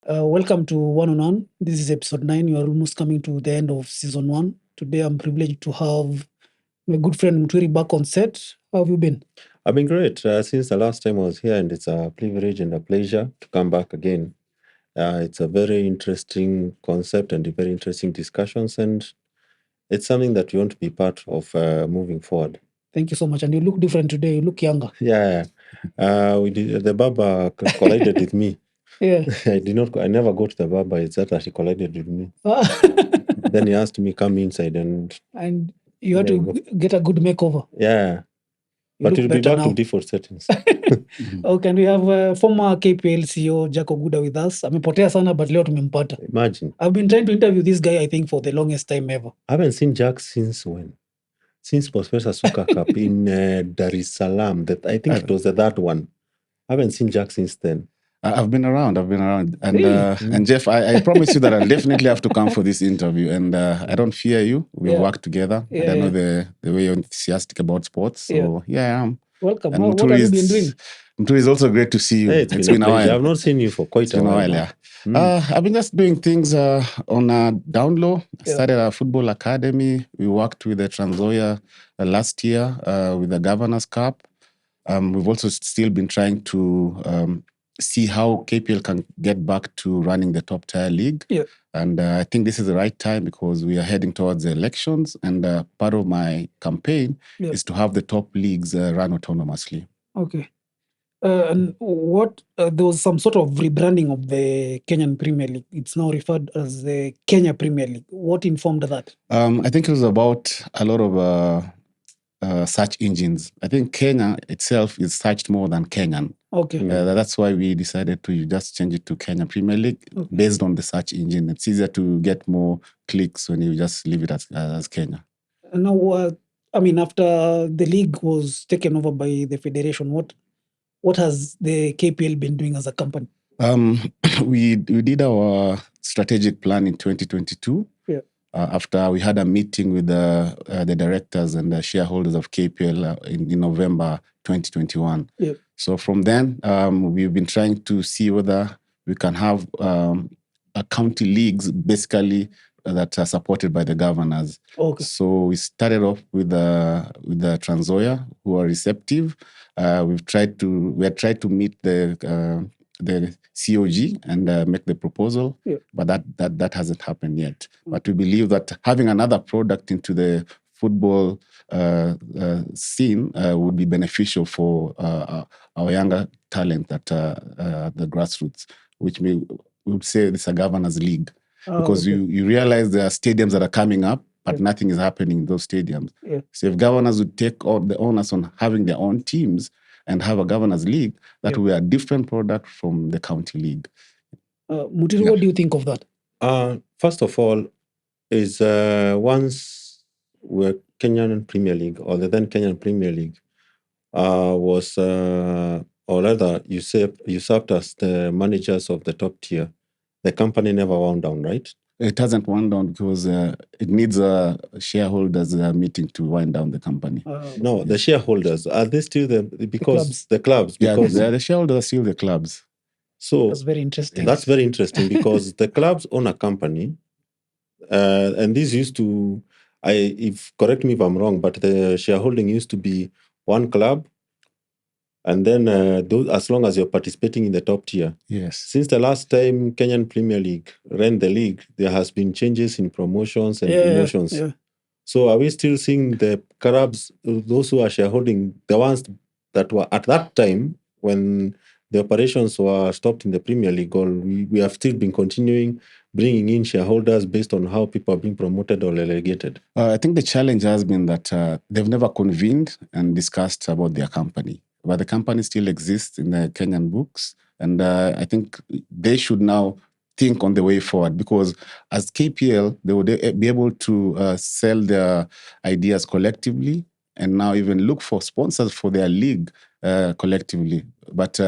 Welcome to One on One. This is episode 9. You are almost coming to the end of season 1. Today, I'm privileged to have my good friend Muturi back on set. How have you been? I've been great since the last time I was here, and it's a privilege and a pleasure to come back again. It's a very interesting concept and very interesting discussions, and it's something that we want to be part of moving forward. Thank you so much. And you look different today. You look younger. Yeah, the barber collided with me. Yeah. I never got the barber. It's that he collided with me. Then he asked me come inside, and you had to get a good makeover. Yeah. You But look it'll be better back now. to default settings. Okay, and we have former KPL CEO Jack Oguda with us. Amepotea sana, but leo tumempata. Imagine. I've been trying to interview this guy, I think, for the longest time ever. I haven't seen Jack since when? Since Professor Suka Cup in Dar es Salaam. I think it was that one. I haven't seen Jack since then. I've been around. And Really? and Jeff, I promise you that I'll definitely have to come for this interview. And I don't fear you. We work together. Yeah, and I know the way you're enthusiastic about sports. So I am. Welcome. And What have you been doing? Muturi is also great to see you. Hey, it's been a while. I've not seen you for quite a while. Yeah. I've been just doing things on a down low. I started a football academy. We worked with the Transoya last year with the Governors Cup. We've also still been trying to see how KPL can get back to running the top tier league. Yeah. And I think this is the right time because we are heading towards the elections. And part of my campaign is to have the top leagues run autonomously. Okay. And what there was some sort of rebranding of the Kenyan Premier League. It's now referred as the Kenya Premier League. What informed that? I think it was about a lot of search engines. I think Kenya itself is searched more than Kenyan. Okay. That's why we decided to just change it to Kenya Premier League based on the search engine. It's easier to get more clicks when you just leave it as Kenya. And now, after the league was taken over by the federation, what has the KPL been doing as a company? We did our strategic plan in 2022. Yeah. After we had a meeting with the directors and the shareholders of KPL in November 2021. Yeah. So from then, we've been trying to see whether we can have county leagues, basically, that are supported by the governors. Okay. So we started off with the Transoya, who are receptive. We had tried to meet the COG and make the proposal, but that hasn't happened yet. But we believe that having another product into the football scene would be beneficial for our younger talent at the grassroots, which we would say it's a governors league. Because you realize there are stadiums that are coming up, but nothing is happening in those stadiums. Yeah. So if governors would take all the onus on having their own teams and have a governors league, that will be a different product from the county league. Mutiri, what do you think of that? First of all, is once we're Kenyan Premier League, or the then Kenyan Premier League, was, or rather, usurped as the managers of the top tier. The company never wound down, right? It hasn't wound down because it needs a shareholders meeting to wind down the company. No, the shareholders, are they still the clubs? Because the shareholders are still the clubs. So that's very interesting. That's very interesting because the clubs own a company, and this used to, correct me if I'm wrong, but the shareholding used to be one club. And then as long as you're participating in the top tier. Yes. Since the last time Kenyan Premier League ran the league, there has been changes in promotions and promotions. Yeah. So are we still seeing the clubs, those who are shareholding, the ones that were at that time when the operations were stopped in the Premier League, or we have still been continuing bringing in shareholders based on how people are being promoted or relegated? I think the challenge has been that they've never convened and discussed about their company. But the company still exists in the Kenyan books. And I think they should now think on the way forward, because as KPL, they would be able to sell their ideas collectively and now even look for sponsors for their league collectively. But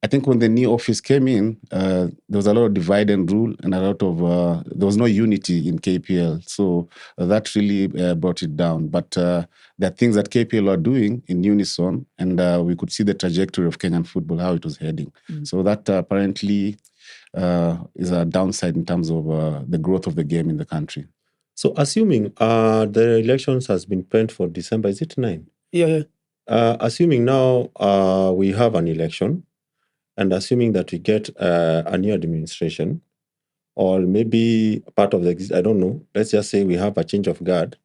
I think when the new office came in, there was a lot of divide and rule and a lot of, there was no unity in KPL. So that really brought it down. But there are things that KPL are doing in unison, and we could see the trajectory of Kenyan football, how it was heading. So that apparently is a downside in terms of the growth of the game in the country. So assuming the elections has been planned for December, is it 9? Yeah. Assuming now we have an election, and assuming that we get a new administration, or maybe part of the, I don't know, let's just say we have a change of guard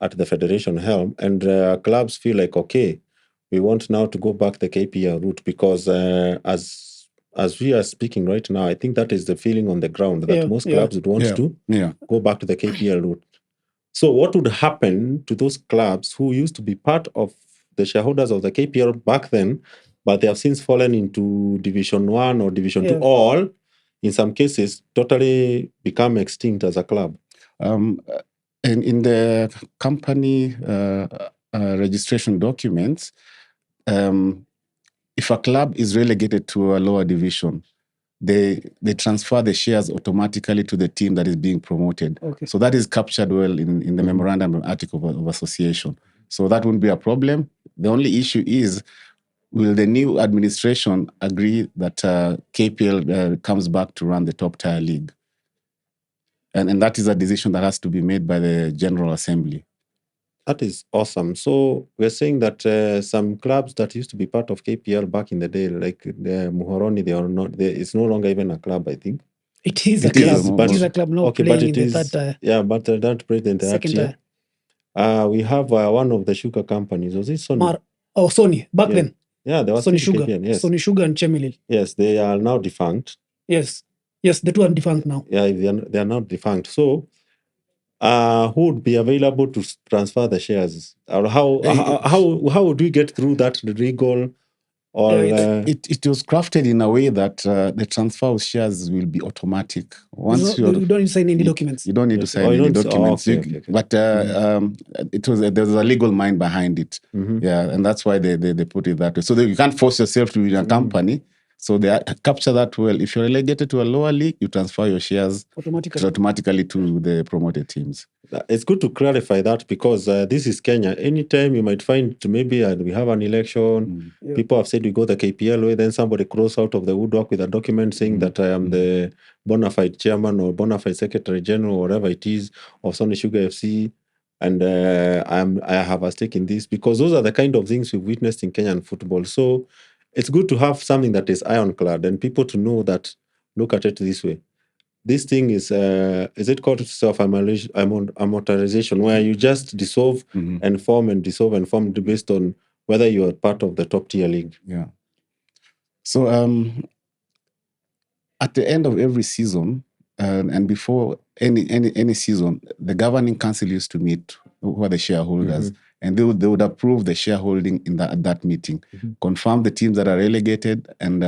at the federation helm, and clubs feel like, okay, we want now to go back the KPL route, because as we are speaking right now, I think that is the feeling on the ground, that most clubs would want to go back to the KPL route. So what would happen to those clubs who used to be part of the shareholders of the KPL back then, but they have since fallen into Division 1 or Division 2, or in some cases, totally become extinct as a club? In the company registration documents, if a club is relegated to a lower division, they transfer the shares automatically to the team that is being promoted. Okay. So that is captured well in the memorandum of article of association. So that wouldn't be a problem. The only issue is, will the new administration agree that KPL comes back to run the top tier league? And that is a decision that has to be made by the General Assembly. That is awesome. So we're saying that some clubs that used to be part of KPL back in the day, like the Muhoroni, they are not. It's no longer even a club, I think. It is a club. It is a club now, okay, playing but it in is, the third yeah, but that president second tier. We have one of the sugar companies. Was it Sony? Sony. Back then. Yeah, there was Sony Sugar. KPL, yes. Sony Sugar and Chemelil. Yes, they are now defunct. Yes, the two are defunct now. Yeah, they are now defunct. So who would be available to transfer the shares? Or how would we get through that legal? Or it was crafted in a way that the transfer of shares will be automatic. Once you don't need to sign any documents. You don't need to sign any documents. Okay. But there was a legal mind behind it. Yeah, and that's why they put it that way. So you can't force yourself to be in a company. So they capture that well. If you're relegated to a lower league, you transfer your shares automatically to the promoted teams. It's good to clarify that, because this is Kenya. Anytime you might find maybe we have an election, people have said we go the KPL way, then somebody crawls out of the woodwork with a document saying that I am the bona fide chairman or bona fide secretary general, or whatever it is, of Sony Sugar FC, and I have a stake in this, because those are the kind of things we've witnessed in Kenyan football. So it's good to have something that is ironclad and people to know that, look at it this way. This thing is it called self-amortization, where you just dissolve and form and dissolve and form based on whether you are part of the top tier league. Yeah. So at the end of every season, and before any season, the governing council used to meet, who are the shareholders, and they would approve the shareholding in that meeting, confirm the teams that are relegated, and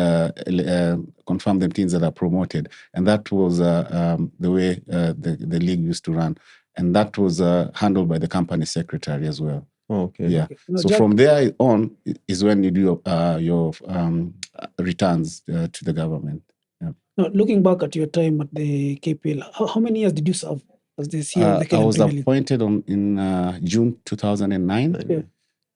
confirm the teams that are promoted. And that was the way the league used to run. And that was handled by the company secretary as well. Oh, okay. Yeah. Okay. No, so Jack, from there on is when you do your returns to the government. Yeah. Now, looking back at your time at the KPL, how many years did you serve as the CEO of the Kenyan I was Premier League? appointed in June 2009,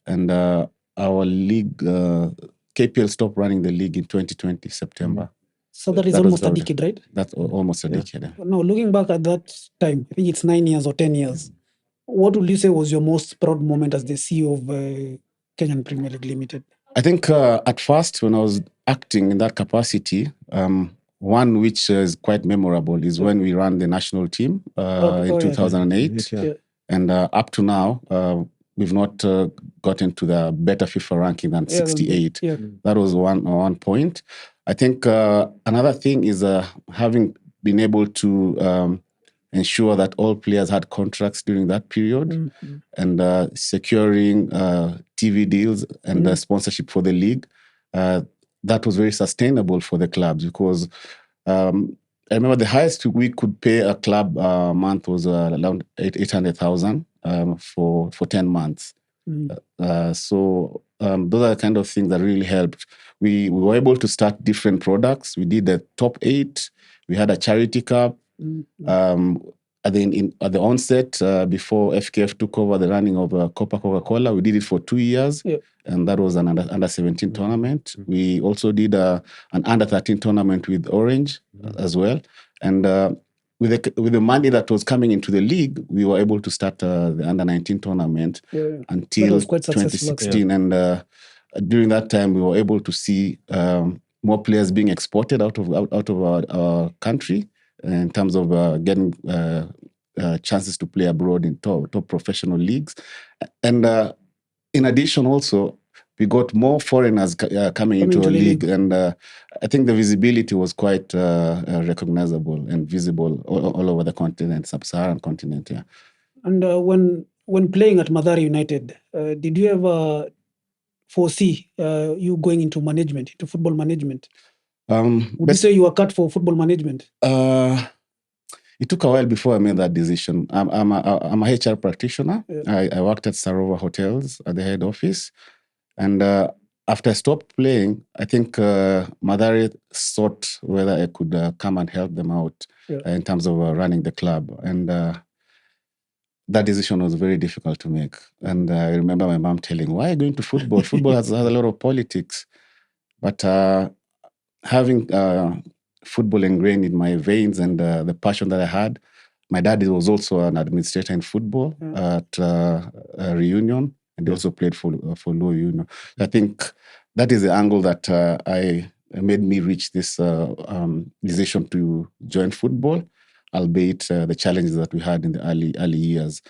and our league, KPL stopped running the league in 2020, September. So that is almost a decade, right? That's almost a decade. Now, looking back at that time, I think it's 9 years or 10 years. What would you say was your most proud moment as the CEO of Kenyan Premier League Limited? I think at first, when I was acting in that capacity, one which is quite memorable is when we ran the national team in 2008. And up to now, we've not gotten to the better FIFA ranking than 68. That was one point. I think another thing is having been able to ensure that all players had contracts during that period, and securing TV deals and sponsorship for the league. That was very sustainable for the clubs, because I remember the highest we could pay a club a month was around 800,000 for 10 months. So those are the kind of things that really helped. We were able to start different products. We did the top 8. We had a charity cup. At the onset, before FKF took over the running of Coca-Cola, we did it for 2 years, and that was an under 17 tournament. We also did an under 13 tournament with Orange as well. And with the money that was coming into the league, we were able to start the under-19 tournament until That was quite successful, 2016. And during that time, we were able to see more players being exported out of our country in terms of getting chances to play abroad in top professional leagues. And in addition, also, we got more foreigners coming into our league. And I think the visibility was quite recognizable and visible all over the continent, sub-Saharan continent. Yeah. And when playing at Mathare United, did you ever foresee you going into management, into football management? Would you say you were cut for football management? It took a while before I made that decision. I'm a HR practitioner. Yeah. I worked at Sarova Hotels at the head office. And after I stopped playing, I think Mathare sought whether I could come and help them out in terms of running the club. And that decision was very difficult to make. And I remember my mom telling, why are you going to football? Football has a lot of politics. But having football ingrained in my veins and the passion that I had, my dad was also an administrator in football at Reunion, and he also played for Luo Union. I think that is the angle that I made me reach this decision to join football, albeit the challenges that we had in the early years.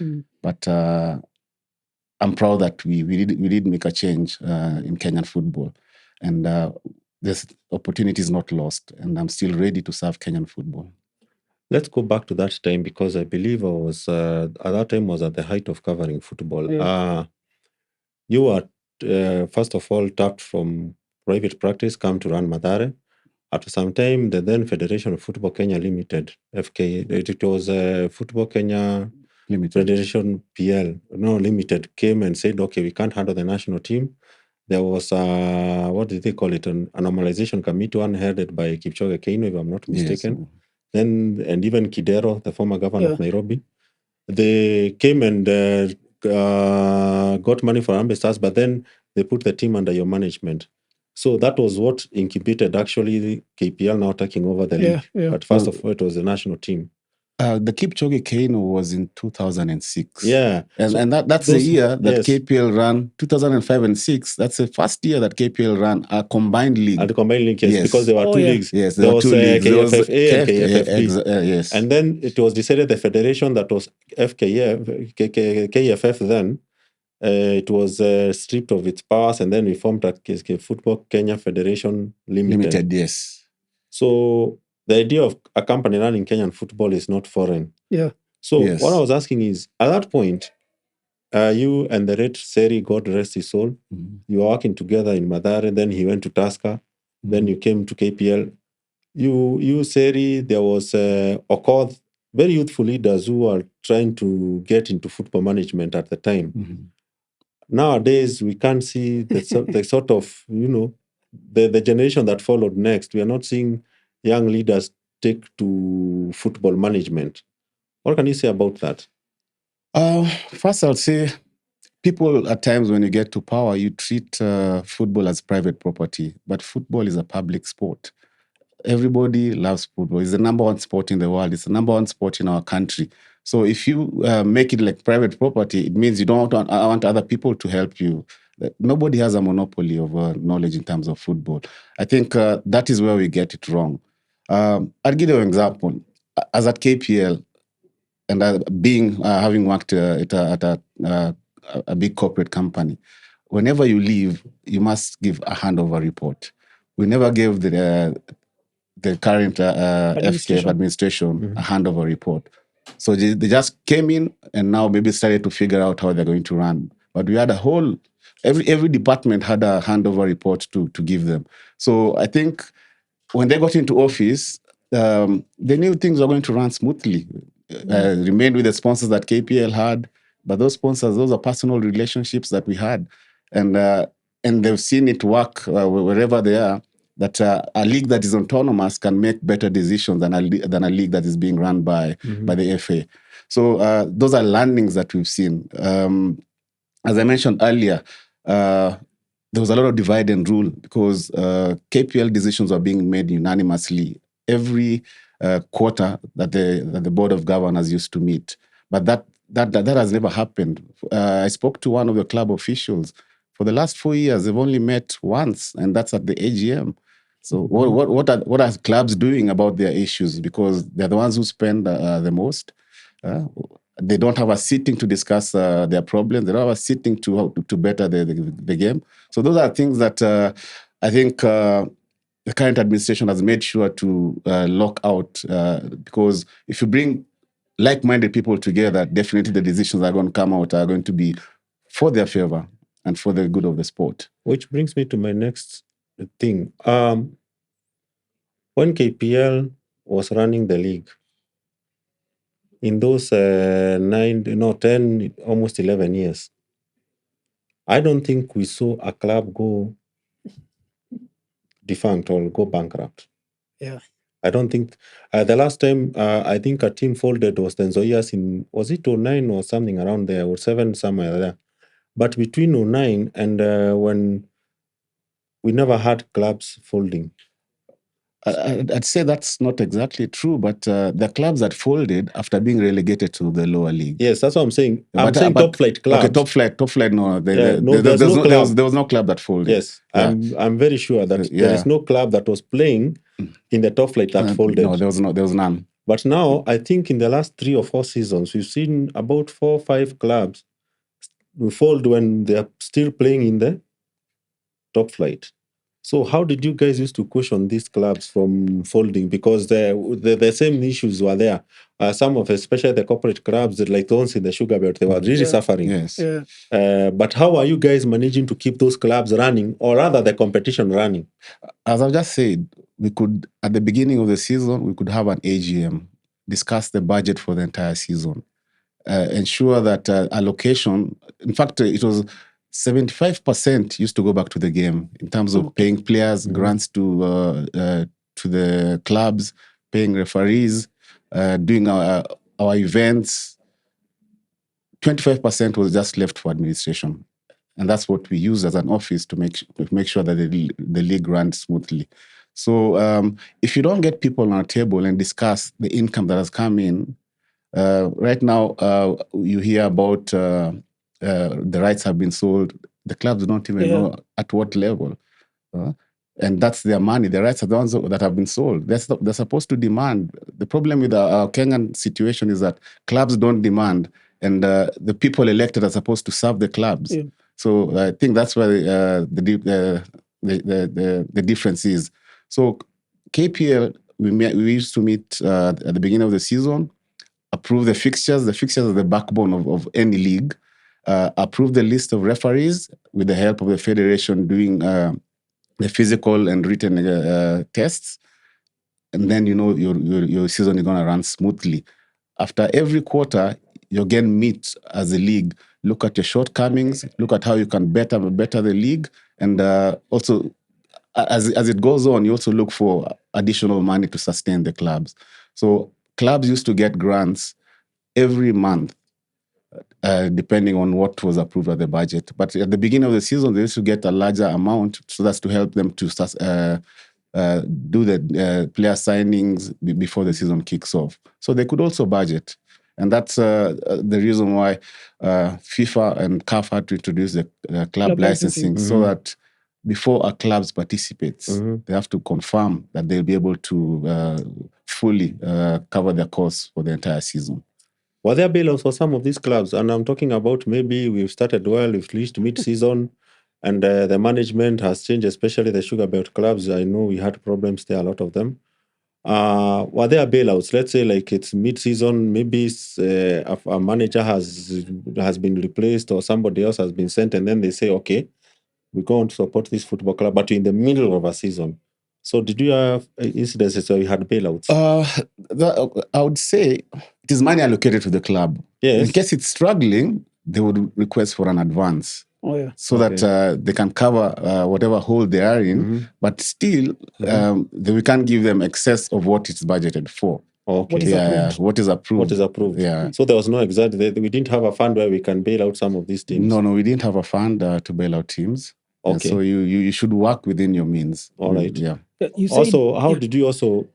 But I'm proud that we did make a change in Kenyan football, and this opportunity is not lost, and I'm still ready to serve Kenyan football. Let's go back to that time, because I believe I was at that time was at the height of covering football. You were first of all tapped from private practice, come to run Mathare. After some time, the then Federation of Football Kenya Limited, FKF, it was Football Kenya Limited. Federation PL, no Limited, came and said, okay, we can't handle the national team. There was what did they call it? An normalization committee, one headed by Kipchoge Keino, if I'm not mistaken. Yes. Then, and even Kidero, the former governor of Nairobi, they came and got money for ambassadors, but then they put the team under your management. So that was what incubated actually KPL now taking over the league. But first of all, it was the national team. The Kipchoge Keino was in 2006. Yeah. And that's the year that KPL ran, 2005 and 6. That's the first year that KPL ran a combined league. And the combined league, yes, because there were two leagues. Yes, there were two leagues. KFFA and KFFB. Yes. And then it was decided the federation that was KFF then, it was stripped of its powers, and then we formed a Football Kenya Federation Limited. Yes. So the idea of a company running Kenyan football is not foreign. Yeah. So what I was asking is, at that point, you and the late Seri, God rest his soul, you were working together in Mathare, then he went to Tusker, then you came to KPL. You Seri, there was Okoth, very youthful leaders who are trying to get into football management at the time. Nowadays, we can't see the sort of, the generation that followed next. We are not seeing young leaders take to football management. What can you say about that? First, I'll say people at times when you get to power, you treat football as private property, but football is a public sport. Everybody loves football. It's the number one sport in the world. It's the number one sport in our country. So if you make it like private property, it means you don't want other people to help you. Nobody has a monopoly of knowledge in terms of football. I think that is where we get it wrong. I'll give you an example. As at KPL, and having worked at a big corporate company, whenever you leave, you must give a handover report. We never gave the current FKF administration a handover report. So they just came in and now maybe started to figure out how they're going to run. But we had every department had a handover report to give them. So I think when they got into office, they knew things were going to run smoothly. Remained with the sponsors that KPL had, but those sponsors, those are personal relationships that we had. And they've seen it work wherever they are, that a league that is autonomous can make better decisions than a league that is being run by the FA. So those are learnings that we've seen. As I mentioned earlier, there was a lot of divide and rule because KPL decisions were being made unanimously every quarter that the board of governors used to meet. But that has never happened. I spoke to one of the club officials. For the last 4 years, they've only met once, and that's at the AGM. So what are clubs doing about their issues? Because they're the ones who spend the most. They don't have a sitting to discuss their problems. They don't have a sitting to better the game. So those are things that I think the current administration has made sure to lock out, because if you bring like-minded people together, definitely the decisions that are going to come out are going to be for their favor and for the good of the sport. Which brings me to my next thing. When KPL was running the league, in those 10, almost 11 years, I don't think we saw a club go defunct or go bankrupt. Yeah. I don't think the last time I think a team folded was the Nzoias in, was it 09 or something around there, or 7, somewhere there. But between 09 and when we never had clubs folding. I'd say that's not exactly true, but the clubs that folded after being relegated to the lower league. Yes, that's what I'm saying. I'm saying top flight clubs. Okay, top flight. No, There was no club that folded. Yes, yeah. I'm very sure that there is no club that was playing in the top flight that folded. No, there was none. But now, I think in the last 3 or 4 seasons, we've seen about 4 or 5 clubs fold when they are still playing in the top flight. So how did you guys used to cushion these clubs from folding? Because the same issues were there. Some of, especially the corporate clubs, like the ones in the sugar belt, they were really suffering. Yes. Yeah. But how are you guys managing to keep those clubs running, or rather the competition running? As I've just said, we could, at the beginning of the season, we could have an AGM, discuss the budget for the entire season, ensure that allocation, in fact, it was 75% used to go back to the game in terms of paying players, grants to the clubs, paying referees, doing our events. 25% was just left for administration. And that's what we use as an office to make sure that the league runs smoothly. So if you don't get people on a table and discuss the income that has come in, right now you hear about the rights have been sold. The clubs don't even know at what level. And that's their money. The rights are the ones that have been sold. They're supposed to demand. The problem with our Kenyan situation is that clubs don't demand, and the people elected are supposed to serve the clubs. Yeah. So I think that's where the difference is. So KPL, we used to meet at the beginning of the season, approve the fixtures. The fixtures are the backbone of any league. Approve the list of referees with the help of the federation doing the physical and written tests. And then your season is going to run smoothly. After every quarter, you again meet as a league, look at your shortcomings, look at how you can better the league, and also as it goes on, you also look for additional money to sustain the clubs. So clubs used to get grants every month, depending on what was approved at the budget. But at the beginning of the season, they used to get a larger amount, so that's to help them to do the player signings before the season kicks off. So they could also budget. And that's the reason why FIFA and CAF had to introduce the club licensing, so that before a club participates, they have to confirm that they'll be able to fully cover their costs for the entire season. Were there bailouts for some of these clubs? And I'm talking about maybe we've started well, we've reached mid-season, and the management has changed, especially the sugar belt clubs. I know we had problems there, a lot of them. Were there bailouts? Let's say like it's mid-season, maybe a manager has been replaced or somebody else has been sent, and then they say, okay, we're going to support this football club, but you're in the middle of a season. So did you have incidences where you had bailouts? I would say it is money allocated to the club. Yes. In case it's struggling, they would request for an advance. So that they can cover whatever hole they are in, but still we can't give them excess of what it's budgeted for. Okay. What is approved. Yeah. So there was no we didn't have a fund where we can bail out some of these teams. No, we didn't have a fund to bail out teams. Okay. So you should work within your means. All right. Yeah. You said, Also, how did you also,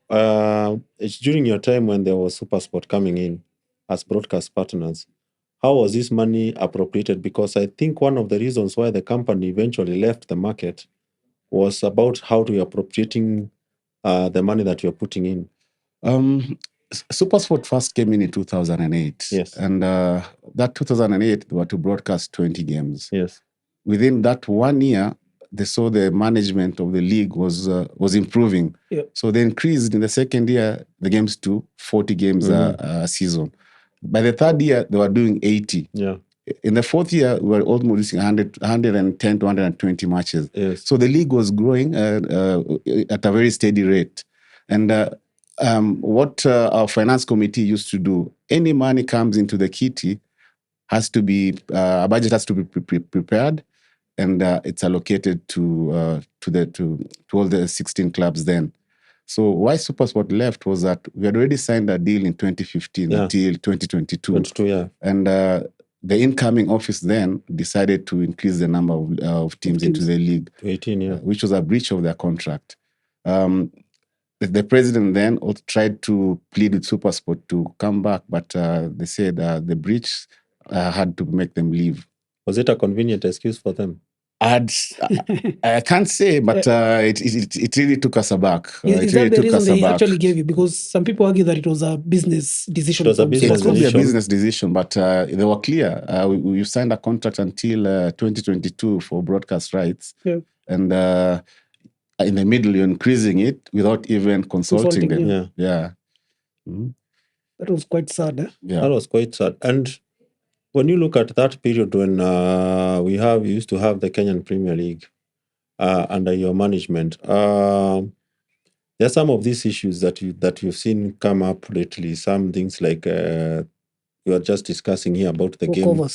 it's during your time when there was SuperSport coming in as broadcast partners, how was this money appropriated? Because I think one of the reasons why the company eventually left the market was about how to appropriating the money that you're putting in. SuperSport first came in 2008. Yes. And that 2008, they were to broadcast 20 games. Yes. Within that 1 year, they saw the management of the league was improving. Yeah. So they increased in the second year the games to 40 games a season. By the third year, they were doing 80. Yeah. In the fourth year, we were almost doing 110 to 120 matches. Yes. So the league was growing at a very steady rate. And what our finance committee used to do, any money comes into the kitty, has to be a budget has to be prepared, and it's allocated to all the 16 clubs then. So why SuperSport left was that we had already signed a deal in 2015 until 2022. 22, yeah. And the incoming office then decided to increase the number of teams into the league, to 18, yeah. Which was a breach of their contract. The president then also tried to plead with SuperSport to come back, but they said the breach had to make them leave. Was it a convenient excuse for them? I can't say, but it really took us aback. Is that the reason they actually gave you? Because some people argue that it was a business decision. It was a business It could be a business decision, but they were clear. We signed a contract until 2022 for broadcast rights. Yeah. And in the middle, you're increasing it without even consulting them. Yeah. Mm-hmm. That was quite sad. Yeah. That was quite sad. And when you look at that period when we used to have the Kenyan Premier League under your management, there are some of these issues that you've seen come up lately. Some things like you are just discussing here about the game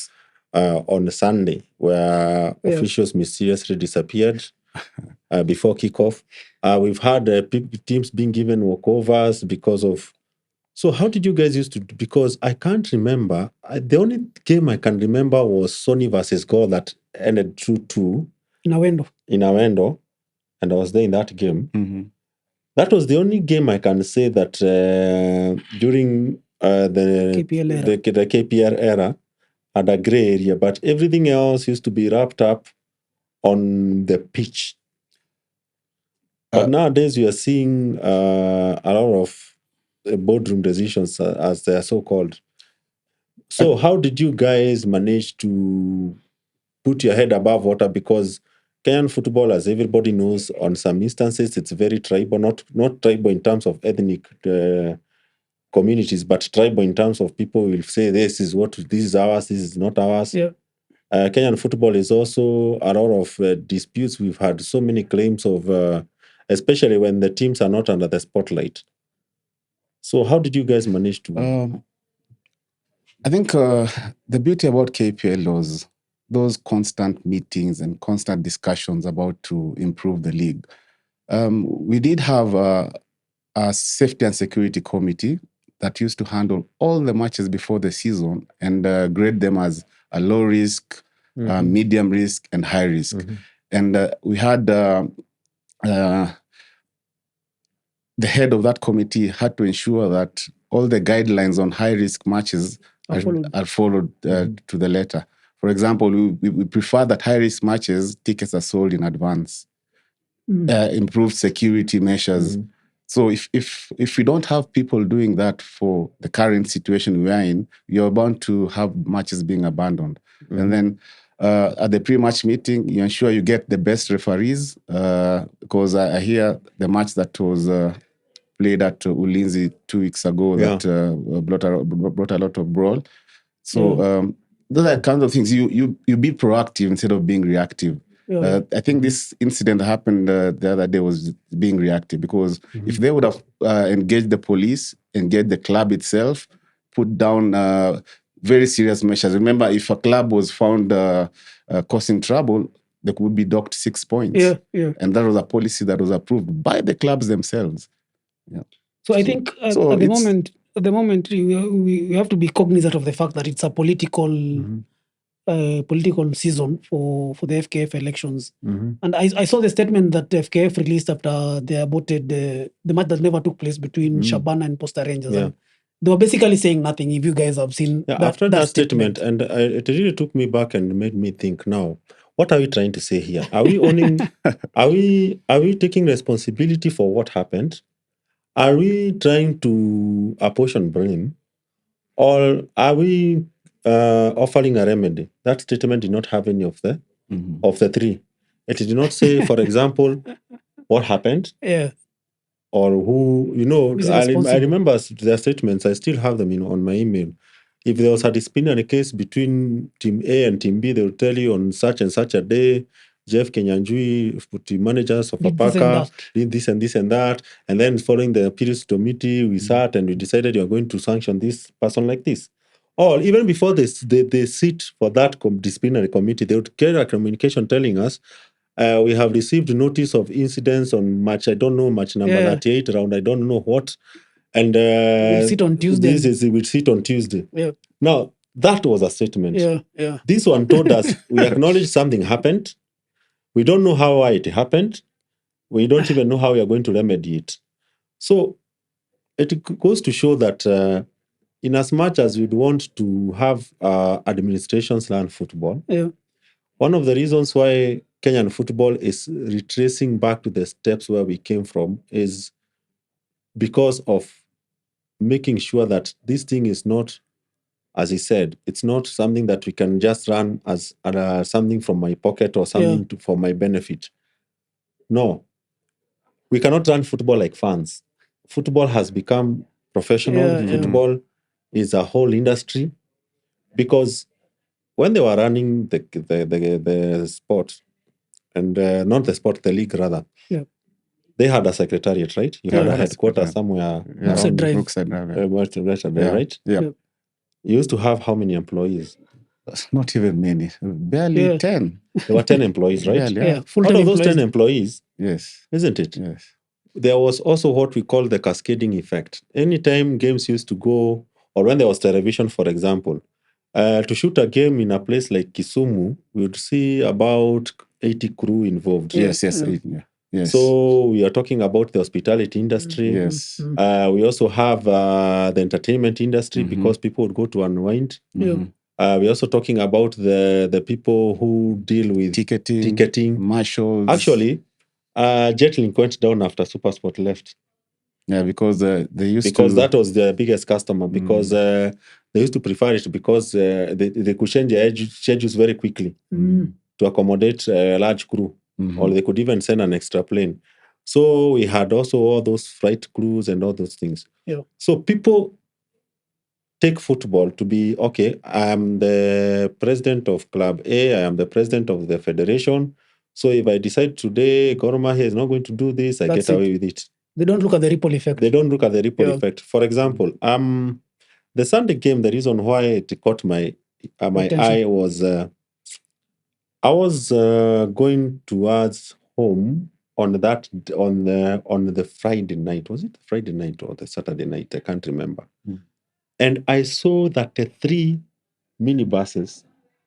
on Sunday, where officials mysteriously disappeared before kickoff. We've had teams being given walkovers because of. So how did you guys used to do? Because I can't remember. The only game I can remember was Sony versus Gore that ended 2-2. In Awendo. And I was there in that game. Mm-hmm. That was the only game I can say that during the KPL era had a gray area. But everything else used to be wrapped up on the pitch. But nowadays you are seeing a lot of boardroom decisions, as they are so called. So how did you guys manage to put your head above water? Because Kenyan football, as everybody knows, on some instances it's very tribal, not tribal in terms of ethnic communities, but tribal in terms of people will say this is ours, this is not ours. Yeah. Kenyan football is also a lot of disputes. We've had so many claims of, especially when the teams are not under the spotlight. So how did you guys manage to? I think the beauty about KPL was those constant meetings and constant discussions about to improve the league. We did have a safety and security committee that used to handle all the matches before the season and grade them as a low risk, medium risk, and high risk. Mm-hmm. And we had the head of that committee had to ensure that all the guidelines on high-risk matches are followed to the letter. For example, we prefer that high-risk matches, tickets are sold in advance. Improved security measures. So if we don't have people doing that for the current situation we are in, you're bound to have matches being abandoned. And then at the pre-match meeting, you ensure you get the best referees, because I hear the match that was played at Ulinzi 2 weeks ago that brought a lot of brawl. So those are kinds of things. You be proactive instead of being reactive. I think this incident that happened the other day was being reactive, because if they would have engaged the police, engaged the club itself, put down very serious measures. Remember, if a club was found causing trouble, they could be docked 6 points. And that was a policy that was approved by the clubs themselves. So I think at the moment we have to be cognizant of the fact that it's a political political season for the FKF elections. Mm-hmm. And I saw the statement that FKF released after they aborted the match that never took place between Shabana and Posta Rangers. Yeah. And they were basically saying nothing, if you guys have seen After that statement, and it really took me back and made me think, now, what are we trying to say here? Are we owning, are we taking responsibility for what happened? Are we trying to apportion blame? Or are we offering a remedy? That statement did not have any of the three. It did not say, for example, what happened, Yeah. or who, Who's I responsible? remember their statements. I still have them on my email. If there was a disciplinary case between Team A and Team B, they will tell you on such and such a day, Jeff Kenyanjui, the managers of Apaka, did this and this and that. And then following the periods committee, we sat and we decided you're going to sanction this person like this. Or even before this, they sit for that disciplinary committee, they would carry a communication telling us, we have received notice of incidents on match, I don't know, match number 38, round I don't know what. And we'll sit on Tuesday. We'll sit on Tuesday. Yeah. Now, that was a statement. Yeah. This one told us, we acknowledge something happened. We don't know how it happened. We don't even know how we are going to remedy it. So it goes to show that in as much as we'd want to have administrations learn football, one of the reasons why Kenyan football is retracing back to the steps where we came from is because of making sure that this thing is not, as he said, it's not something that we can just run as something from my pocket or something for my benefit. No, we cannot run football like fans. Football has become professional. Football is a whole industry, because when they were running the sport, and not the sport, the league rather, they had a secretariat, right? You had a headquarters somewhere around Brookside Drive. right? Yeah. You used to have how many employees? Not even many. Barely 10. There were 10 employees, right? Barely, yeah. Full-time Out of those employees. 10 employees, Yes. isn't it? Yes. There was also what we call the cascading effect. Anytime games used to go, or when there was television, for example, to shoot a game in a place like Kisumu, we would see about 80 crew involved. Yes. Yes. So we are talking about the hospitality industry. Yes. We also have the entertainment industry, because people would go to unwind. We're also talking about the people who deal with ticketing. Marshals. Actually, Jetlink went down after SuperSport left. Yeah, because they used because to... that was their biggest customer, because they used to prefer it, because they could change their schedules very quickly to accommodate a large crew, or they could even send an extra plane. So we had also all those flight crews and all those things. So people take football to be, okay, I am the president of Club A, I am the president of the federation. So if I decide today Gor Mahia is not going to do this, I get away with it. They don't look at the ripple effect. They don't look at the ripple effect. For example, the Sunday game, the reason why it caught my eye was I was going towards home on the Friday night. Was it Friday night or the Saturday night? I can't remember. And I saw that the 3 minibuses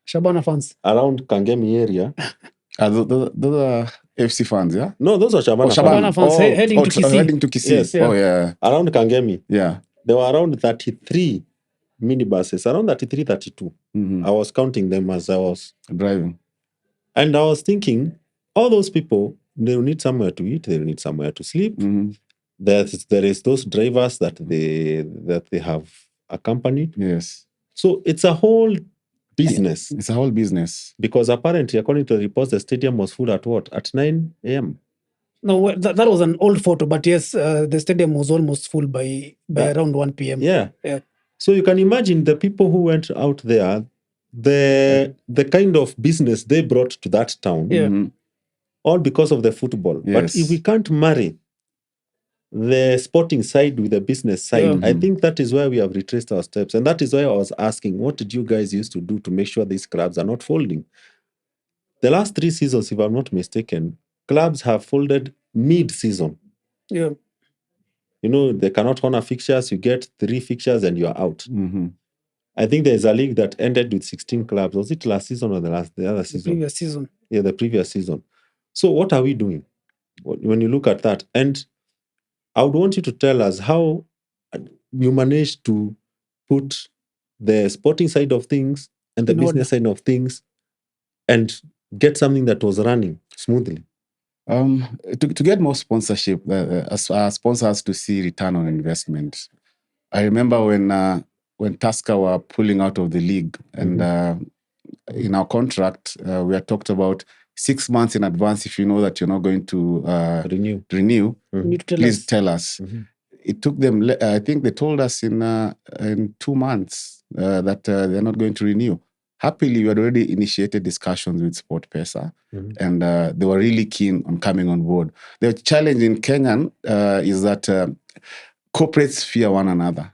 Shabana fans around Kangemi area. Those are FC fans, yeah? No, those are Shabana fans heading to Kisii. Heading to Kisii. Yes. Oh, yeah. Around Kangemi. Yeah. There were around 33 minibuses, around 33, 32. I was counting them as I was driving. And I was thinking, all those people, they will need somewhere to eat, they will need somewhere to sleep. There is those drivers that they have accompanied. Yes. So it's a whole business. It's a whole business. Because apparently, according to the reports, the stadium was full at what? At 9 a.m. No, that was an old photo, but yes, the stadium was almost full by around 1 p.m. Yeah. So you can imagine the people who went out there, the kind of business they brought to that town, all because of the football. Yes. But if we can't marry the sporting side with the business side, I think that is where we have retraced our steps. And that is why I was asking, what did you guys used to do to make sure these clubs are not folding? The last 3 seasons, if I'm not mistaken, clubs have folded mid-season. Yeah. They cannot honor fixtures. You get 3 fixtures and you're out. I think there's a league that ended with 16 clubs. Was it last season or the other season? The previous season. Yeah, the previous season. So what are we doing when you look at that? And I would want you to tell us how you managed to put the sporting side of things and the business side of things and get something that was running smoothly. To get more sponsorship, sponsors to see return on investment. I remember when Tusker were pulling out of the league, and in our contract, we had talked about 6 months in advance. If you know that you're not going to renew, please tell us. It took them. I think they told us in 2 months that they're not going to renew. Happily, we had already initiated discussions with SportPesa, and they were really keen on coming on board. The challenge in Kenyan is that corporates fear one another.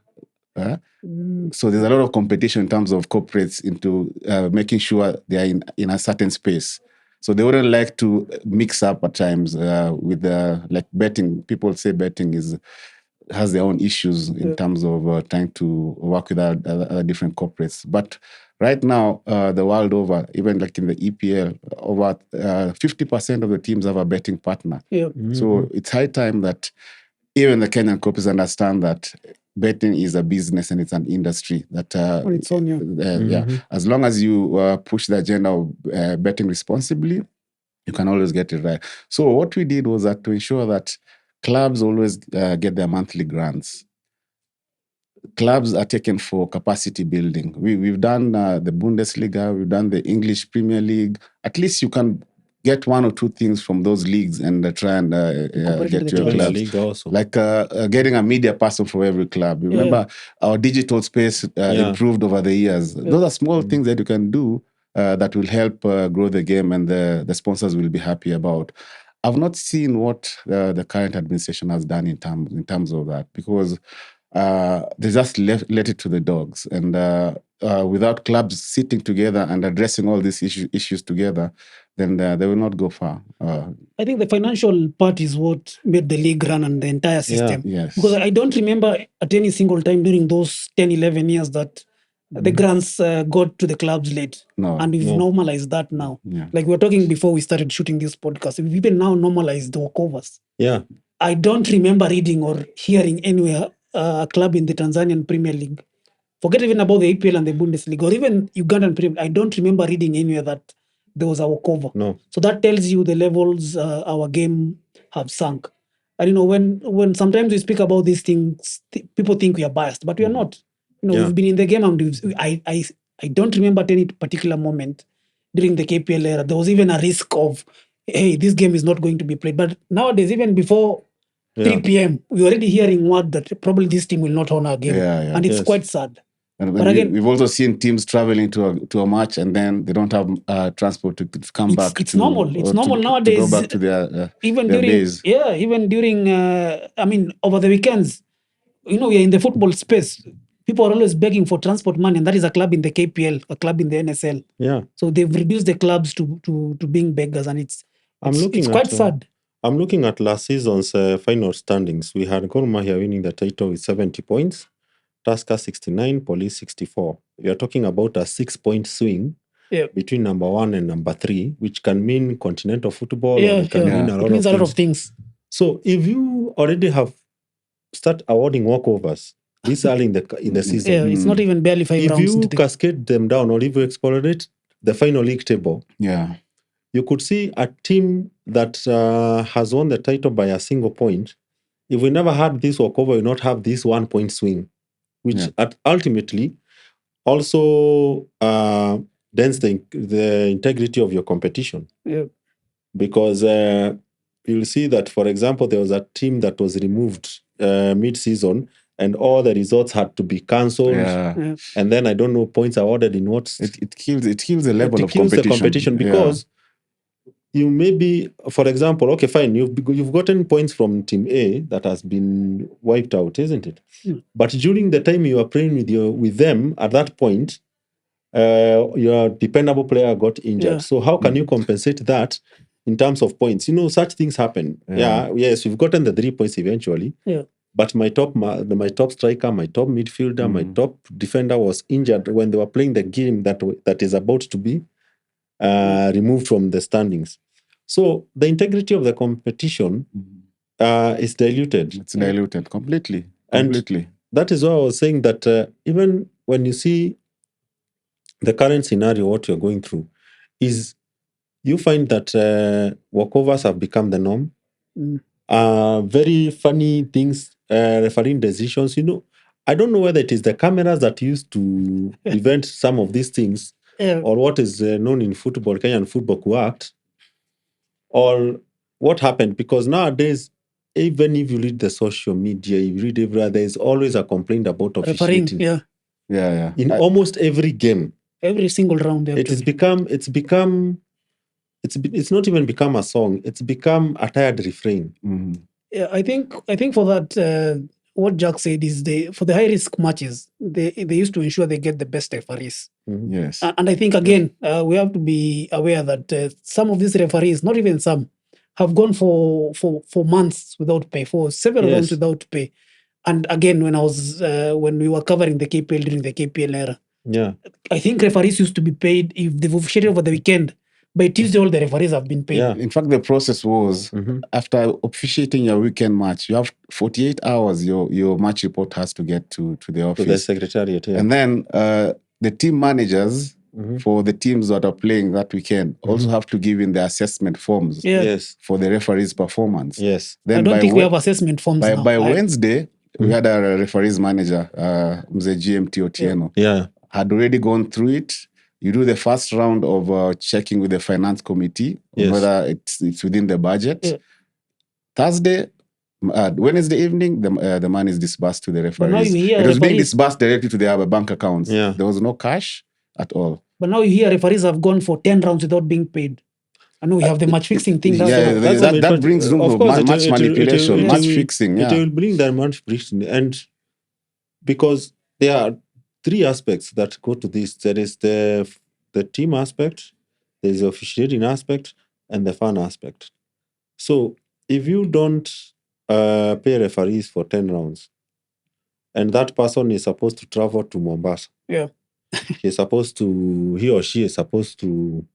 So there's a lot of competition in terms of corporates into making sure they are in a certain space. So they wouldn't like to mix up at times with like betting. People say betting has their own issues in terms of trying to work with other different corporates. But right now, the world over, even like in the EPL, over 50% of the teams have a betting partner. So it's high time that even the Kenyan corporates understand that betting is a business and it's an industry that on its own, as long as you push the agenda of betting responsibly, you can always get it right. So what we did was that to ensure that clubs always get their monthly grants. Clubs are taken for capacity building. We've done the Bundesliga, we've done the English Premier League. At least you can get 1 or 2 things from those leagues and try and get to your clubs. Like getting a media person for every club. Remember, our digital space improved over the years. Those are small things that you can do that will help grow the game, and the sponsors will be happy about. I've not seen what the current administration has done in terms of that, because they just let it to the dogs. And without clubs sitting together and addressing all these issues together, then they will not go far. I think the financial part is what made the league run and the entire system. Yes. Because I don't remember at any single time during those 10, 11 years that the grants got to the clubs late. No. And we've normalized that now. Like we were talking before we started shooting this podcast, we've even now normalized the walkovers. I don't remember reading or hearing anywhere a club in the Tanzanian Premier League, forget even about the APL and the Bundesliga, or even Ugandan Premier League, I don't remember reading anywhere that there was a walkover. No. So that tells you the levels our game have sunk. And when sometimes we speak about these things, people think we are biased, but we are not. We've been in the game, and I don't remember at any particular moment during the KPL era there was even a risk of, hey, this game is not going to be played. But nowadays, even before 3 p.m., we're already hearing word that probably this team will not honor a game. And it's quite sad. And but again, we've also seen teams traveling to a match and then they don't have transport to come back. It's normal. It's normal nowadays. To go back to their even their during days. even during over the weekends, we are in the football space. People are always begging for transport money, and that is a club in the KPL, a club in the NSL. So they've reduced the clubs to being beggars, and it's quite sad. I'm looking at last season's final standings. We had Gor Mahia winning the title with 70 points, Tusker 69, Police 64. We are talking about a 6-point swing between number 1 and number 3, which can mean continental football, or it can mean a lot of things. So if you already have start awarding walkovers this early in the season, it's not even barely 5 rounds. If you cascade them down, or if you explorate the final league table, you could see a team that has won the title by a single point. If we never had this walkover, we would not have this 1-point swing, which ultimately also dents the integrity of your competition. Because you'll see that, for example, there was a team that was removed mid-season, and all the results had to be cancelled. And then I don't know, points awarded in what? It kills the level of competition. It kills the competition because you maybe, for example, okay, fine, you've gotten points from Team A that has been wiped out, isn't it? But during the time you are playing with them, at that point, your dependable player got injured. So how can you compensate that in terms of points? Such things happen. Yes, you've gotten the 3 points eventually. but my top striker, my top midfielder, my top defender was injured when they were playing the game that is about to be removed from the standings. So the integrity of the competition is diluted. It's diluted completely. And that is why I was saying that even when you see the current scenario, what you're going through, is you find that walkovers have become the norm. Very funny things, refereeing decisions. I don't know whether it is the cameras that used to prevent some of these things, or what is known in football, Kenyan football, worked, or what happened. Because nowadays, even if you read the social media, you read everywhere, there is always a complaint about officiating. In almost every game, every single round, it's not even become a song. It's become a tired refrain. Yeah, I think for that, what Jack said is for the high risk matches, they used to ensure they get the best referees. Yes, and I think again we have to be aware that some of these referees, not even some, have gone for months without pay, for several rounds without pay. And again, when we were covering the KPL during the KPL era, I think referees used to be paid if they've officiated over the weekend. By Tuesday, all the referees have been paid. In fact, the process was after officiating your weekend match, you have 48 hours. Your match report has to get to the office, to the secretariat, and then the team managers for the teams that are playing that weekend also have to give in the assessment forms for the referee's performance. Then I don't think we have assessment forms now. By Wednesday, we had a referee's manager, Mzee GMT Otieno, had already gone through it. You do the first round of checking with the finance committee whether it's within the budget. Thursday, Wednesday evening, the money is disbursed to the referees. It was being disbursed directly to their bank accounts. There was no cash at all. But now you hear referees have gone for 10 rounds without being paid. I know we have the match fixing thing. That brings room for match manipulation, match fixing. It will bring that match fixing. And because there are three aspects that go to this. There is the team aspect, there is the officiating aspect, and the fan aspect. So if you don't pay referees for 10 rounds, and that person is supposed to travel to Mombasa, he or she is supposed to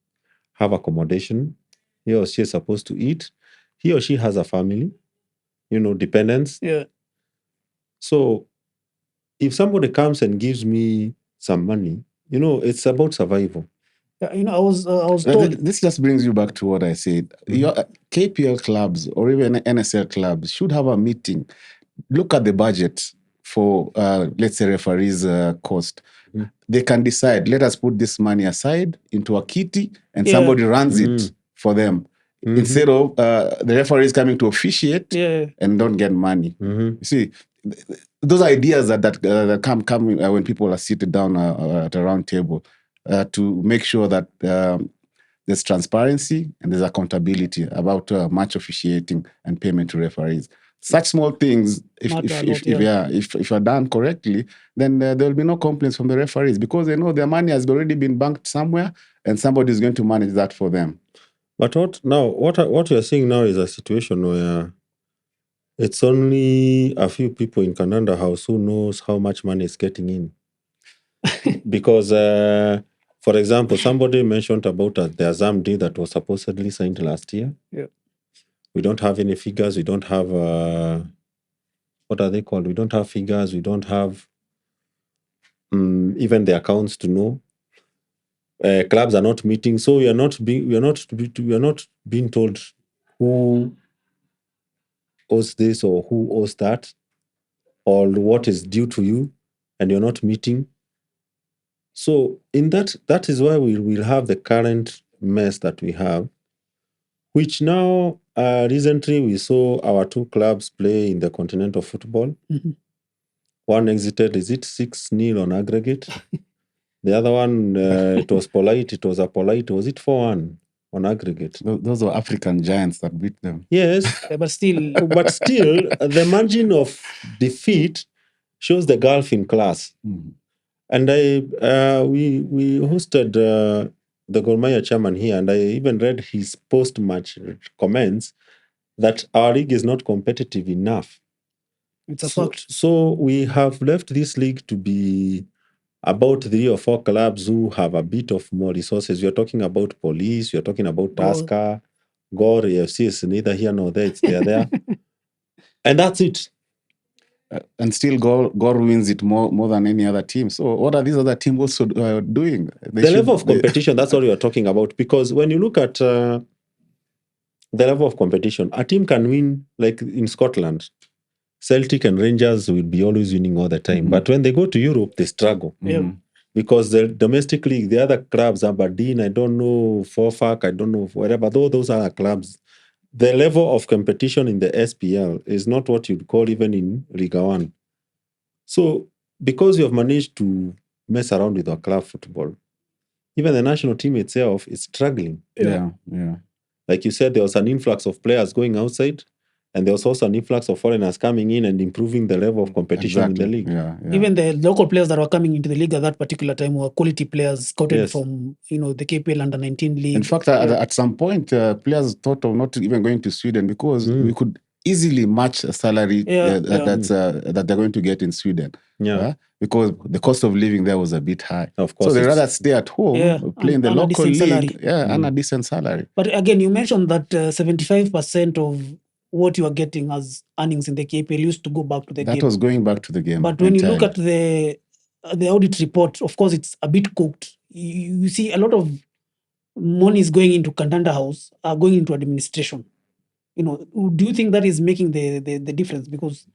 have accommodation, he or she is supposed to eat, he or she has a family, dependents. So if somebody comes and gives me some money, it's about survival. I was told. This just brings you back to what I said. Your KPL clubs or even NSL clubs should have a meeting. Look at the budget for, let's say, referees' cost. They can decide, let us put this money aside into a kitty and somebody runs it for them. Instead of the referees coming to officiate and don't get money. You see, those ideas that come when people are seated down at a round table to make sure that there's transparency and there's accountability about match officiating and payment to referees. Such small things, if are done correctly, then there will be no complaints from the referees because they know their money has already been banked somewhere and somebody is going to manage that for them. But what you're seeing now is a situation where it's only a few people in Kananda House who knows how much money is getting in. Because, for example, somebody mentioned about the Azam deal that was supposedly signed last year. We don't have any figures. We don't have, what are they called? We don't have figures. We don't have even the accounts to know. Clubs are not meeting, so we are not being told who owes this or who owes that, or what is due to you, and you're not meeting. So in that is why we will have the current mess that we have, which now recently we saw our two clubs play in the continental football. One exited, is it 6-0 on aggregate? The other one, it was polite. It was a polite. Was it 4-1 on aggregate? Those were African giants that beat them. Yes, but still, the margin of defeat shows the gulf in class. And we hosted the Gor Mahia chairman here, and I even read his post-match comments that our league is not competitive enough. It's a fact. So we have left this league to be about 3 or 4 clubs who have a bit of more resources. You're talking about Police, you're talking about Tusker, Gor, AFC is neither here nor there, they're there. And that's it. And still Gor wins it more than any other team. So what are these other teams also doing? The level of competition, that's what you're talking about. Because when you look at the level of competition, a team can win, like in Scotland, Celtic and Rangers will be always winning all the time. But when they go to Europe, they struggle. Because the domestic league, the other clubs, Aberdeen, I don't know, Forfar, I don't know, whatever, those other clubs, the level of competition in the SPL is not what you'd call even in Liga 1. So, because you have managed to mess around with our club football, even the national team itself is struggling. Yeah. Like you said, there was an influx of players going outside, and there was also an influx of foreigners coming in and improving the level of competition in the league. Yeah. Even the local players that were coming into the league at that particular time were quality players scouted from the KPL under-19 league. In fact, at some point, players thought of not even going to Sweden because we could easily match a salary that they're going to get in Sweden. Because the cost of living there was a bit high. Of course, so they rather stay at home, play in the local league, and a decent salary. But again, you mentioned that 75% of what you are getting as earnings in the KPL used to go back to the game. That was going back to the game. But when you look at the audit report, of course, it's a bit cooked. You see a lot of money is going into Kandanda House, going into administration. Do you think that is making the difference? Because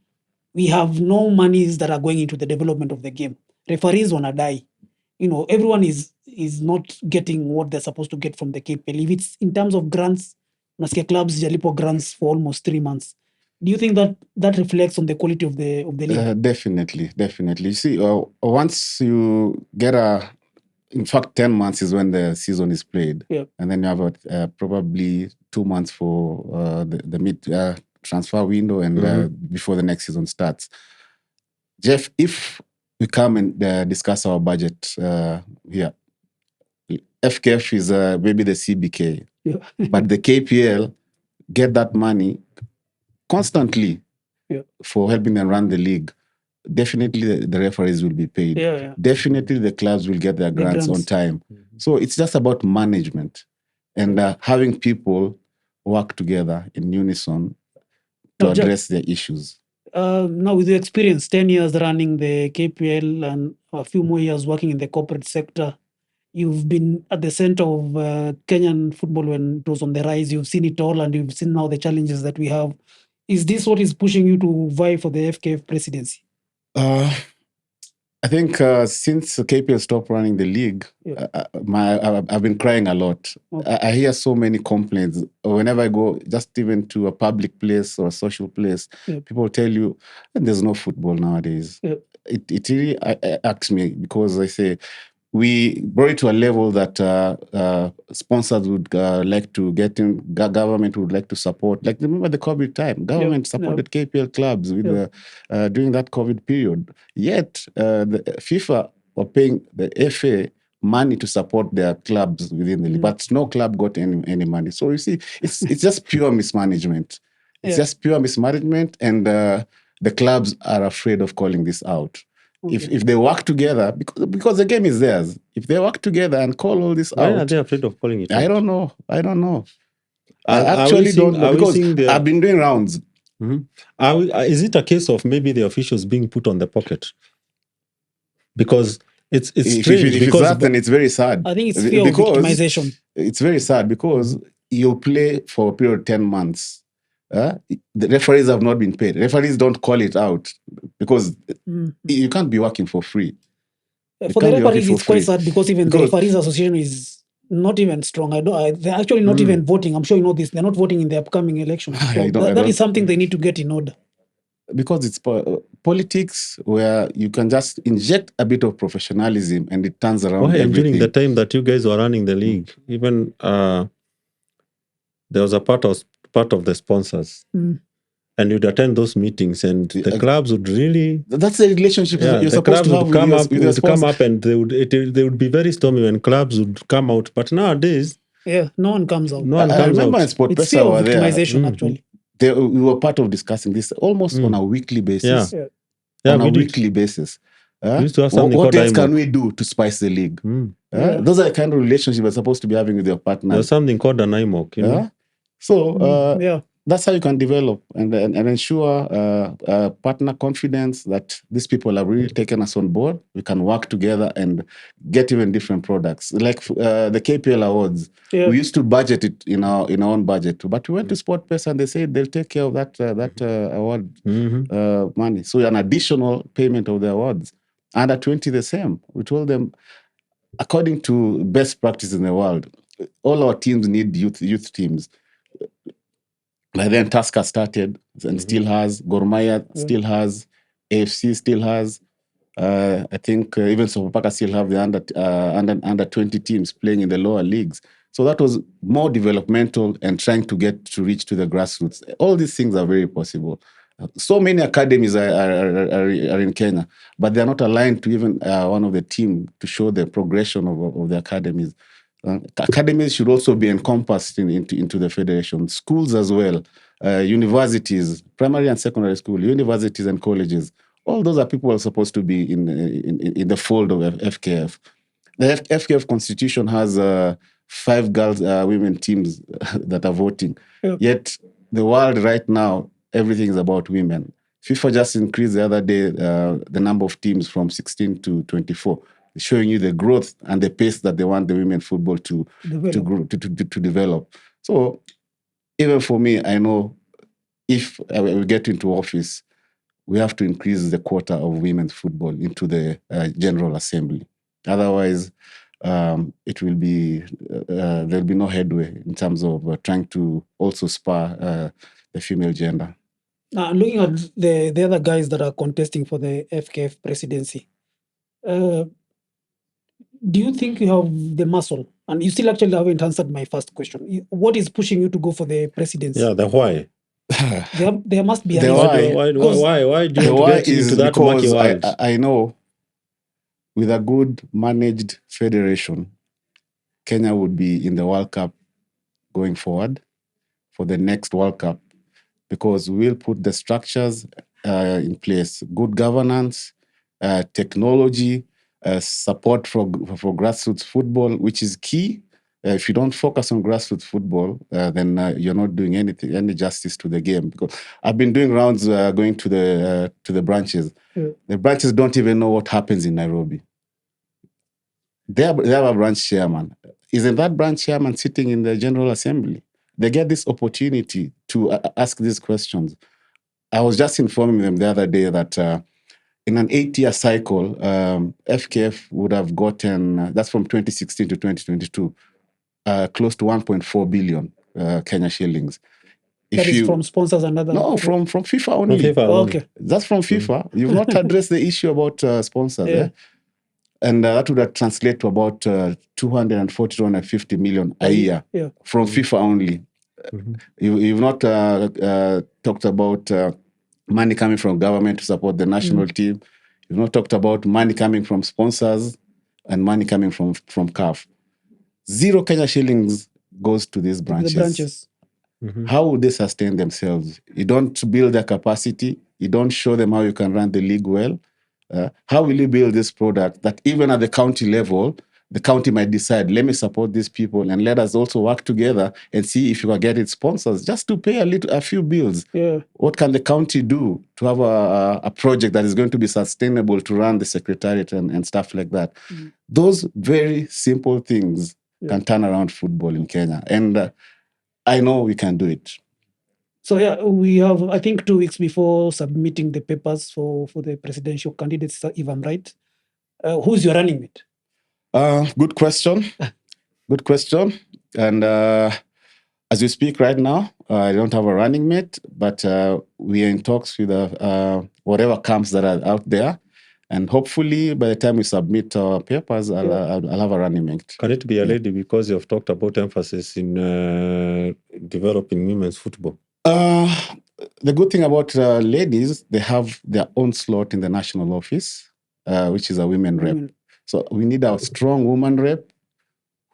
we have no monies that are going into the development of the game. Referees wanna die. Everyone is not getting what they're supposed to get from the KPL. If it's in terms of grants, nasikia clubs jalipo grants for almost 3 months. Do you think that reflects on the quality of the league? Definitely. You see, once you get in fact, 10 months is when the season is played. And then you have probably 2 months for the mid transfer window and before the next season starts. Jeff, if we come and discuss our budget here, FKF is maybe the CBK, but the KPL get that money constantly for helping them run the league. Definitely the referees will be paid. Definitely the clubs will get their grants on time. So it's just about management and having people work together in unison to address their issues. Now with your experience, 10 years running the KPL and a few more years working in the corporate sector, you've been at the center of Kenyan football when it was on the rise. You've seen it all and you've seen now the challenges that we have. Is this what is pushing you to vie for the FKF presidency? I think since KPL stopped running the league, I've been crying a lot. I hear so many complaints. Whenever I go just even to a public place or a social place, people tell you, there's no football nowadays. It really irks me because I say, we brought it to a level that sponsors would like to get in, government would like to support. Like, remember the COVID time, government supported KPL clubs with during that COVID period. Yet, the FIFA were paying the FA money to support their clubs within the league, but no club got any money. So you see, it's just pure mismanagement. It's just pure mismanagement, and the clubs are afraid of calling this out. If they work together, because the game is theirs, if they work together and call all this out... Why are they afraid of calling it out? I don't know. I actually don't know, because I've been doing rounds. Is it a case of maybe the officials being put on the pocket? Because it's strange. If it's that, then it's very sad. I think it's fear of victimization. It's very sad because you play for a period of 10 months. The referees have not been paid. Referees don't call it out because you can't be working for free. For the referees, it's quite sad because even the referees association is not even strong. They're actually not even voting. I'm sure you know this. They're not voting in the upcoming election. So that is something they need to get in order. Because it's politics where you can just inject a bit of professionalism and it turns around everything. During the time that you guys were running the league, even there was a part of the sponsors. And you'd attend those meetings, and the clubs would really... That's the relationship you're supposed to have with your sponsors. Come up and they would be very stormy when clubs would come out. But nowadays... no one comes out. I remember in Sport It's fear of victimization, actually. we were part of discussing this almost on a weekly basis. Yeah. On a we did. weekly basis. We used to have something what called else can IMOC. we do to spice the league? Those are the kind of relationships you're supposed to be having with your partners. There's something called an IMOC, you know. So that's how you can develop and ensure partner confidence that these people have really taken us on board. We can work together and get even different products. Like the KPL awards, we used to budget it in our own budget, but we went to SportPesa and they said they'll take care of that award money. So an additional payment of the awards. Under 20, the same. We told them, according to best practice in the world, all our teams need youth teams. By then, Tusker started and still has. Gor Mahia still has. AFC still has. I think even Sofapaka still have the under 20 teams playing in the lower leagues. So that was more developmental and trying to reach to the grassroots. All these things are very possible. So many academies are in Kenya, but they're not aligned to even one of the team to show the progression of the academies. Academies should also be encompassed into the federation. Schools as well, universities, primary and secondary school, universities and colleges. All those are people who are supposed to be in the fold of FKF. The FKF constitution has 5 girls, women teams that are voting. Yet the world right now, everything is about women. FIFA just increased the other day the number of teams from 16 to 24, showing you the growth and the pace that they want the women football to develop. So even for me, I know if we get into office, we have to increase the quota of women's football into the General Assembly. Otherwise, it will be there'll be no headway in terms of trying to also spur the female gender. Looking at the other guys that are contesting for the FKF presidency, do you think you have the muscle? And you still actually haven't answered my first question. What is pushing you to go for the presidency? Yeah, the why. There must be a The reason. Why do you The want why to get is into that murky because world? I know with a good managed federation, Kenya would be in the World Cup going forward for the next World Cup, because we'll put the structures in place, good governance, technology, support for grassroots football, which is key. If you don't focus on grassroots football, then you're not doing any justice to the game. Because I've been doing rounds going to the branches. The branches don't even know what happens in Nairobi. They have a branch chairman. Isn't that branch chairman sitting in the General Assembly? They get this opportunity to ask these questions. I was just informing them the other day that in an 8-year cycle, FKF would have gotten, that's from 2016 to 2022, close to 1.4 billion Kenya shillings. That is from sponsors and other... No, from FIFA only. From FIFA only. Okay. That's from FIFA. You've not addressed the issue about sponsors. And that would have translated to about 240 to 250 million a year from FIFA only. You've not talked about money coming from government to support the national team. You've not talked about money coming from sponsors and money coming from CAF. 0 Kenya shillings goes to these branches. The branches. How would they sustain themselves? You don't build their capacity. You don't show them how you can run the league well. How will you build this product that even at the county level, the county might decide, let me support these people and let us also work together and see if you can get it sponsors just to pay a few bills. What can the county do to have a project that is going to be sustainable to run the secretariat and stuff like that? Those very simple things can turn around football in Kenya. And I know we can do it. So we have, I think, 2 weeks before submitting the papers for the presidential candidates, if I'm right. Who's your running mate? Good question. Good question. And as we speak right now, I don't have a running mate, but we are in talks with whatever camps that are out there. And hopefully, by the time we submit our papers, I'll have a running mate. Can it be a lady because you've talked about emphasis in developing women's football? The good thing about ladies, they have their own slot in the national office, which is a women rep. So we need a strong woman rep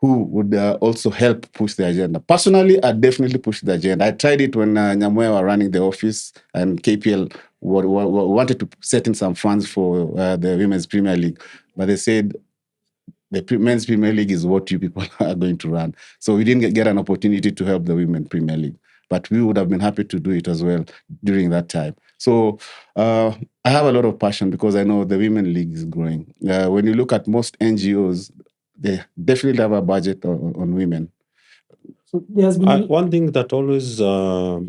who would also help push the agenda. Personally, I definitely push the agenda. I tried it when Nyamwe were running the office and KPL wanted to set in some funds for the Women's Premier League, but they said the Men's Premier League is what you people are going to run. So we didn't get an opportunity to help the Women's Premier League, but we would have been happy to do it as well during that time. So I have a lot of passion because I know the Women's League is growing. When you look at most NGOs, they definitely have a budget on women. So there has been one thing that always one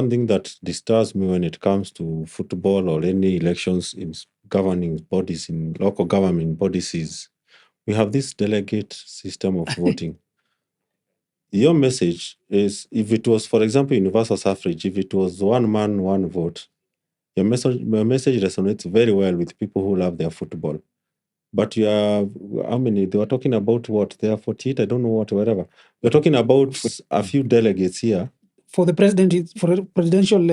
thing that disturbs me when it comes to football or any elections in governing bodies, in local government bodies, is we have this delegate system of voting. Your message is, if it was, for example, universal suffrage, if it was one man, one vote, your message resonates very well with people who love their football. But you are, how many? They were talking about what? They are 48, I don't know what, whatever. We're talking about a few delegates here. For the presidential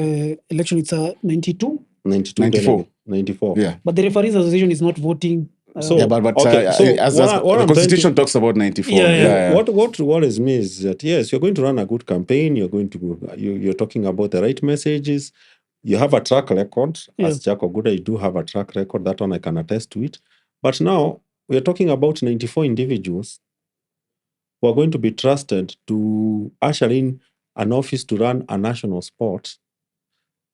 election, it's 92? 94. 94. Yeah. But the Referees Association is not voting. So, yeah, but okay, so the Constitution talks about 94. What worries me is that, yes, you're going to run a good campaign. You're talking about the right messages. You have a track record. As Jack Oguda, you do have a track record. That one I can attest to it. But now we're talking about 94 individuals who are going to be trusted to usher in an office to run a national sport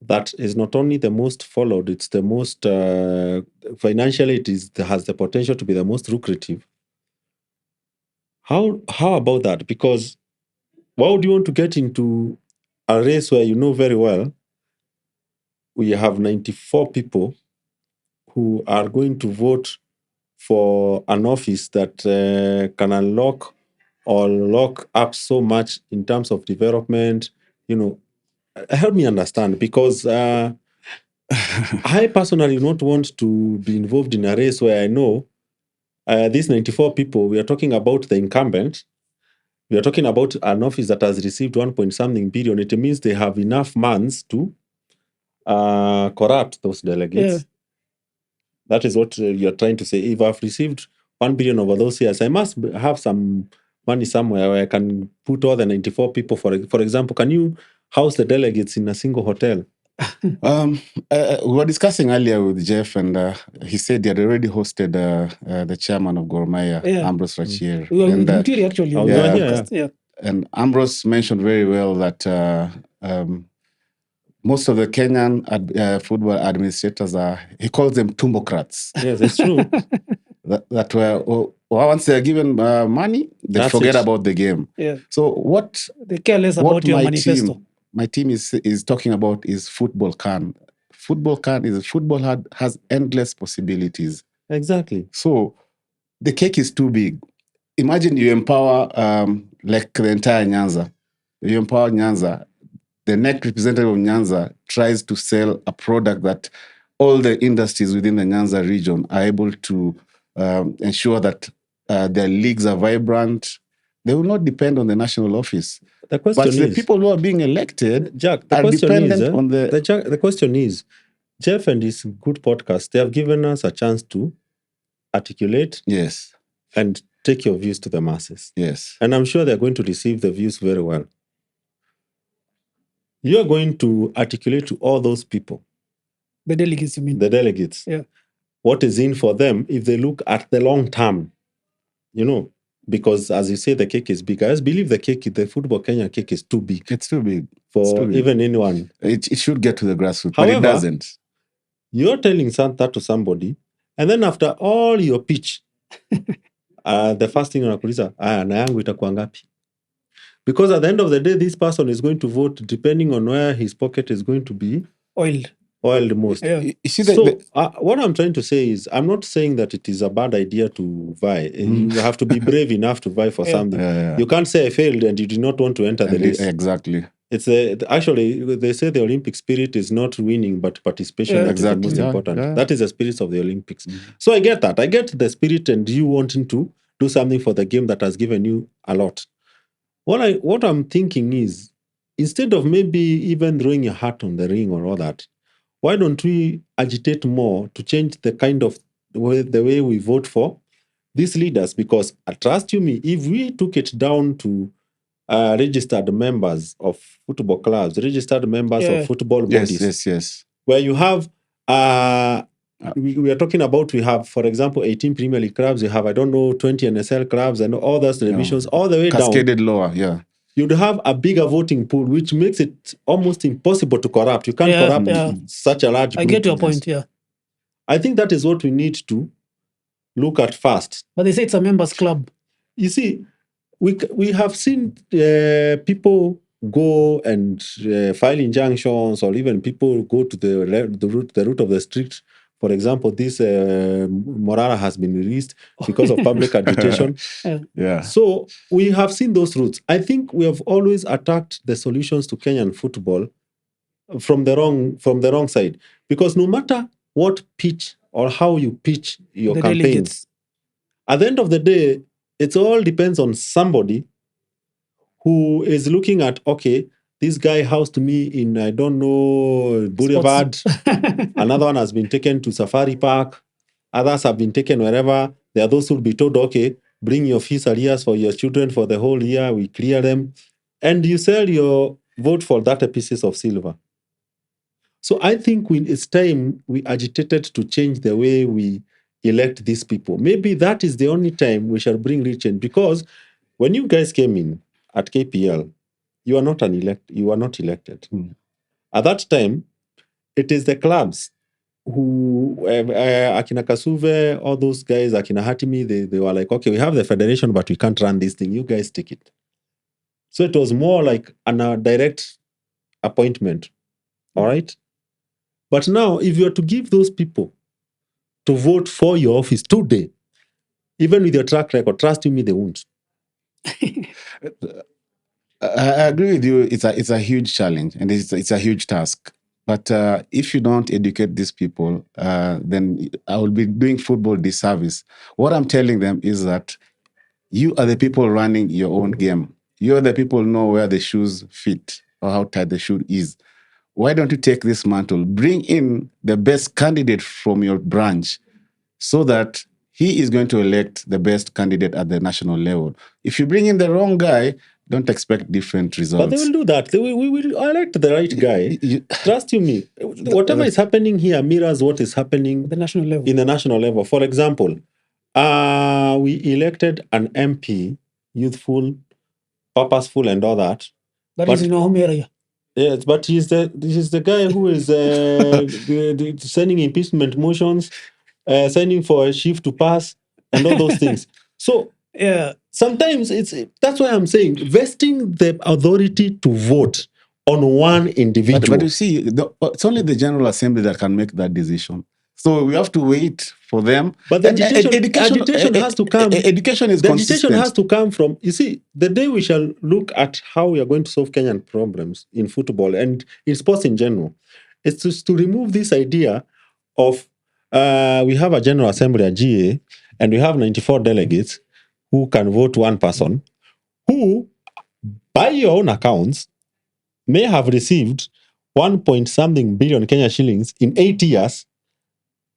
that is not only the most followed, it's the most financially, it has the potential to be the most lucrative. How about that? Because why would you want to get into a race where you know very well we have 94 people who are going to vote for an office that can unlock or lock up so much in terms of development? Help me understand, because I personally do not want to be involved in a race where I know these 94 people, we are talking about the incumbent, we are talking about an office that has received 1.something billion. It means they have enough funds to corrupt those delegates. Yeah. That is what you're trying to say. If I've received 1 billion over those years, I must have some money somewhere where I can put all the 94 people. For example, can you house the delegates in a single hotel? We were discussing earlier with Jeff, and he said he had already hosted the chairman of Gor Mahia, Ambrose Rachier. And Ambrose mentioned very well that most of the Kenyan football administrators he calls them tumbocrats. Yes, it's true. that were once they're given money, they forget about the game. Yeah. So what they care less about your manifesto. My team is talking about is football can. Football has endless possibilities. Exactly. So the cake is too big. Imagine you empower like the entire Nyanza. You empower Nyanza. The next representative of Nyanza tries to sell a product that all the industries within the Nyanza region are able to ensure that their leagues are vibrant. They will not depend on the national office. The question the people who are being elected Jack, are dependent on the question is, Jeff and his good podcast, they have given us a chance to articulate and take your views to the masses. Yes. And I'm sure they're going to receive the views very well. You're going to articulate to all those people. The delegates, you mean? The delegates. Yeah. What is in for them if they look at the long term, because as you say, the cake is big. I just believe the football Kenya cake is too big. It's too big. For even anyone. It should get to the grassroots, however, but it doesn't. You're telling that to somebody, and then after all your pitch, the first thing unakuuliza, na yangu itakuwa ngapi? Because at the end of the day, this person is going to vote depending on where his pocket is going to be oiled most. Yeah. You see what I'm trying to say is, I'm not saying that it is a bad idea to vie. You have to be brave enough to vie for something. You can't say I failed and you did not want to enter the race. Exactly. It's actually, they say the Olympic spirit is not winning, but participation is the most important. Yeah. That is the spirit of the Olympics. So I get that. I get the spirit and you wanting to do something for the game that has given you a lot. What I'm thinking is, instead of maybe even throwing your hat on the ring or all that, why don't we agitate more to change the kind of the way we vote for these leaders, because trust you me, if we took it down to registered members of football clubs, registered members of football bodies, yes. where you have, we are talking about, we have, for example, 18 Premier League clubs, you have, 20 NSL clubs and all those divisions, all the way cascaded down. lower, You'd have a bigger voting pool, which makes it almost impossible to corrupt. You can't corrupt such a large group. I get your point, I think that is what we need to look at first. But they say it's a members club. You see, we have seen people go and file injunctions, or even people go to the route of the street. For example, this Morara has been released because of public agitation. So we have seen those routes. I think we have always attacked the solutions to Kenyan football from the wrong side, because no matter what pitch or how you pitch your campaigns, at the end of the day, it all depends on somebody who is looking at, okay, this guy housed me in, Boulevard. Another one has been taken to Safari Park. Others have been taken wherever. There are those who will be told, okay, bring your fees arrears for your children for the whole year. We clear them. And you sell your vote for that pieces of silver. So I think it's time we agitated to change the way we elect these people. Maybe that is the only time we shall bring real change. Because when you guys came in at KPL, you are not elected. At that time, it is the clubs who, Akina Kasuve, all those guys, Akina Hatimi, they were like, okay, we have the federation, but we can't run this thing. You guys take it. So it was more like a direct appointment. All right? But now, if you are to give those people to vote for your office today, even with your track record, trust me, they won't. I agree with you. It's a huge challenge, and it's a huge task. But if you don't educate these people, then I will be doing football disservice. What I'm telling them is that you are the people running your own game. You are the people who know where the shoes fit or how tight the shoe is. Why don't you take this mantle, bring in the best candidate from your branch, so that he is going to elect the best candidate at the national level? If you bring in the wrong guy, don't expect different results. But they will do that. We will elect the right guy. Trust you me. Whatever is happening here mirrors what is happening at the national level. In the national level. For example, we elected an MP, youthful, purposeful, and all that. But he's in our home area. Yes, but he's the guy who is sending impeachment motions, sending for a chief to pass, and all those things. So sometimes that's why I'm saying vesting the authority to vote on one individual. But you see, it's only the General Assembly that can make that decision. So we have to wait for them. But the agitation has to come. Education is the consistent. Agitation has to come from, you see, the day we shall look at how we are going to solve Kenyan problems in football and in sports in general, is to remove this idea of we have a General Assembly, a GA, and we have 94 delegates who can vote one person, who, by your own accounts, may have received 1 billion Kenya shillings in 8 years.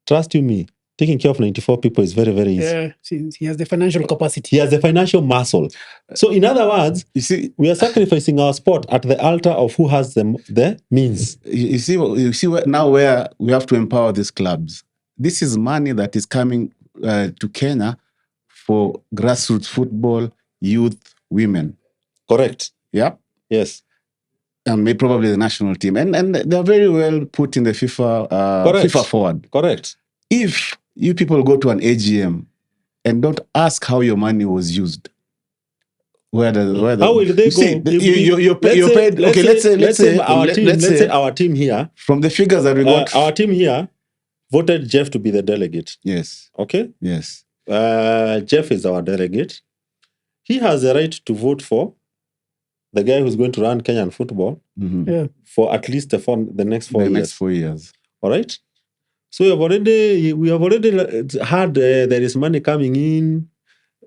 Trust you me, taking care of 94 people is very, very easy. Yeah, he has the financial capacity. He has the financial muscle. So in other words, you see, we are sacrificing our sport at the altar of who has the means. You see now where we have to empower these clubs. This is money that is coming to Kenya for grassroots football, youth, women. Correct. Yeah. Yes. And maybe probably the national team. And they're very well put in the FIFA forward. Correct. If you people go to an AGM and don't ask how your money was used, how will they go? You're paid. Okay, let's say our team here. From the figures that we got, our team here voted Jeff to be the delegate. Yes. Okay. Yes. Jeff is our delegate. He has the right to vote for the guy who's going to run Kenyan football for at least the next 4 years. The next 4 years. All right. So we have already had there is money coming in.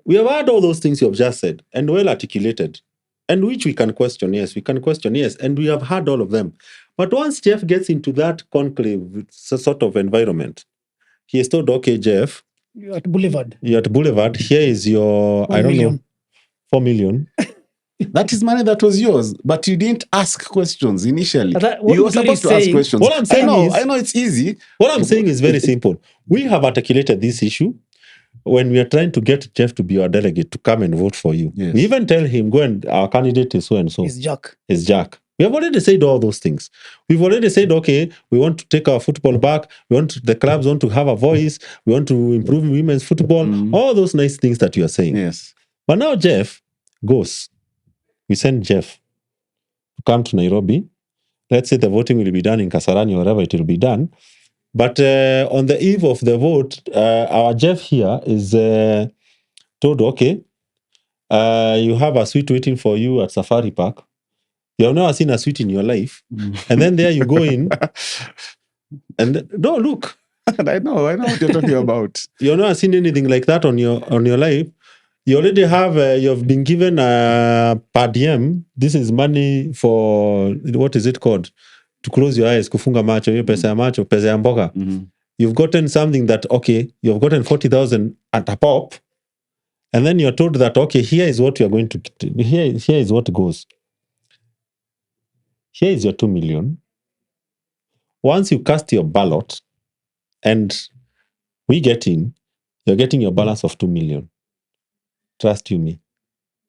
We have had all those things you have just said and well articulated, and which we can question. Yes, we can question. Yes, and we have had all of them. But once Jeff gets into that conclave sort of environment, he is told, okay, Jeff, You're at Boulevard. You're at Boulevard. Here is your, 1 million. 4 million. That is money that was yours, but you didn't ask questions initially. What You were Gary is supposed to ask saying- questions. What I'm saying I know it's easy. What I'm saying is very simple. We have articulated this issue when we are trying to get Jeff to be our delegate to come and vote for you. Yes. We even tell him, go and our candidate is so and so. Is Jack. Is Jack. We have already said all those things. We've already said, okay, we want to take our football back. The clubs want to have a voice. We want to improve women's football. All those nice things that you are saying. Yes. But now Jeff goes. We send Jeff to come to Nairobi. Let's say the voting will be done in Kasarani or wherever it will be done. But on the eve of the vote, our Jeff here is told, okay, you have a suite waiting for you at Safari Park. You have never seen a suite in your life. And then there you go in. And no, look. I know what you're talking about. You've never seen anything like that on your life. You already have, you've been given a per diem. This is money for, what is it called? To close your eyes, kufunga macho, hiyo pesa ya macho, pesa ya mboga. You've gotten something that, okay, you've gotten 40,000 at a pop. And then you're told that, okay, here is what you're going to, here is what goes. Here is your 2 million. Once you cast your ballot and we get in, you're getting your balance of 2 million. Trust you me.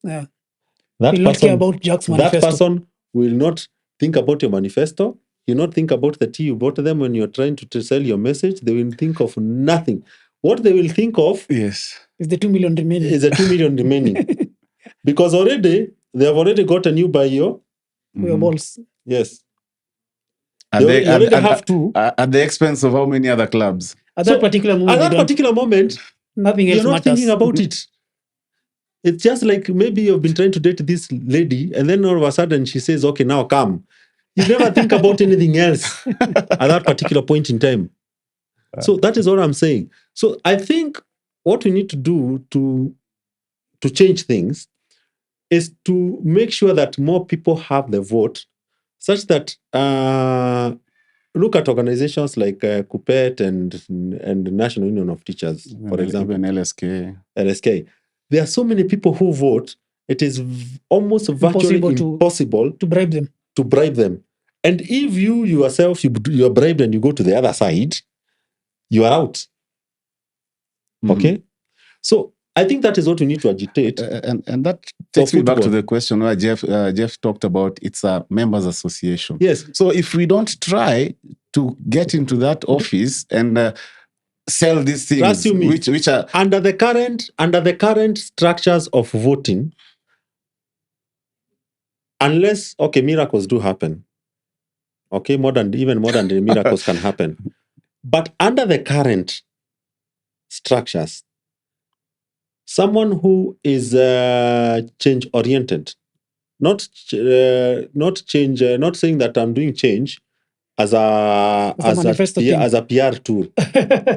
Yeah. That He'll not care about Jack's manifesto. That person will not think about your manifesto. He'll not think about the tea you bought them when you're trying to sell your message. They will think of nothing. What they will think of is the 2 million remaining. Is the 2 million remaining. Because already, they have already gotten you by your balls. Yes. At the expense of how many other clubs? At that particular moment, nothing else you're not matters. Thinking about it. It's just like maybe you've been trying to date this lady, and then all of a sudden she says, okay, now come. You never think about anything else at that particular point in time. So that is what I'm saying. So I think what we need to do to change things is to make sure that more people have the vote, such that look at organizations like KPL and National Union of Teachers, for example. Even LSK. There are so many people who vote, it is almost virtually impossible to bribe them. And if you yourself, you are bribed and you go to the other side, you are out. Okay? So I think that is what we need to agitate. And that takes me back to the question where Jeff talked about it's a members association. Yes. So if we don't try to get into that office and sell these things, which are under the current structures of voting, unless miracles do happen. Okay, even modern day miracles can happen. But under the saying structures, someone who is change oriented, not change, not saying that I'm doing change as a PR tool,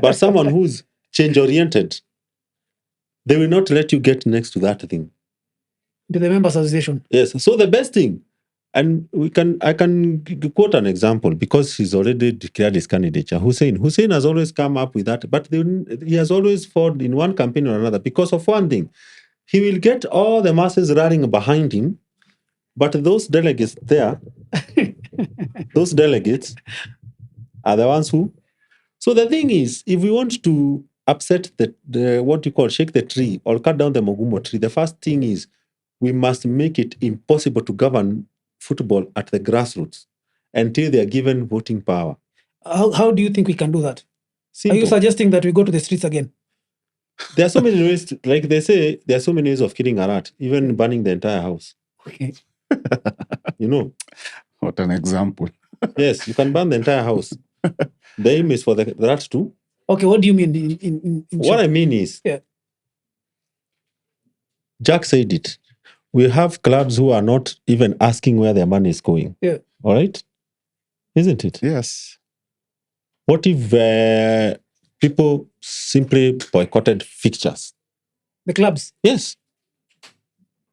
but someone who's change oriented, they will not let you get next to that thing. To the members association. Yes. So the best thing, and I can quote an example because he's already declared his candidature. Hussein has always come up with that, but he has always fought in one campaign or another because of one thing. He will get all the masses running behind him, but those delegates there, those delegates are the ones who. So the thing is, if we want to upset the what you call shake the tree or cut down the Mogumo tree, the first thing is we must make it impossible to govern football at the grassroots until they are given voting power. How do you think we can do that? Simple. Are you suggesting that we go to the streets again? There are so many ways, like they say, there are so many ways of killing a rat, even burning the entire house. Okay. You know. What an example. Yes, you can burn the entire house. The aim is for the rat to. Okay, what do you mean in what I mean is, Jack said it. We have clubs who are not even asking where their money is going. Yeah. All right? Isn't it? Yes. What if people simply boycotted fixtures? The clubs? Yes.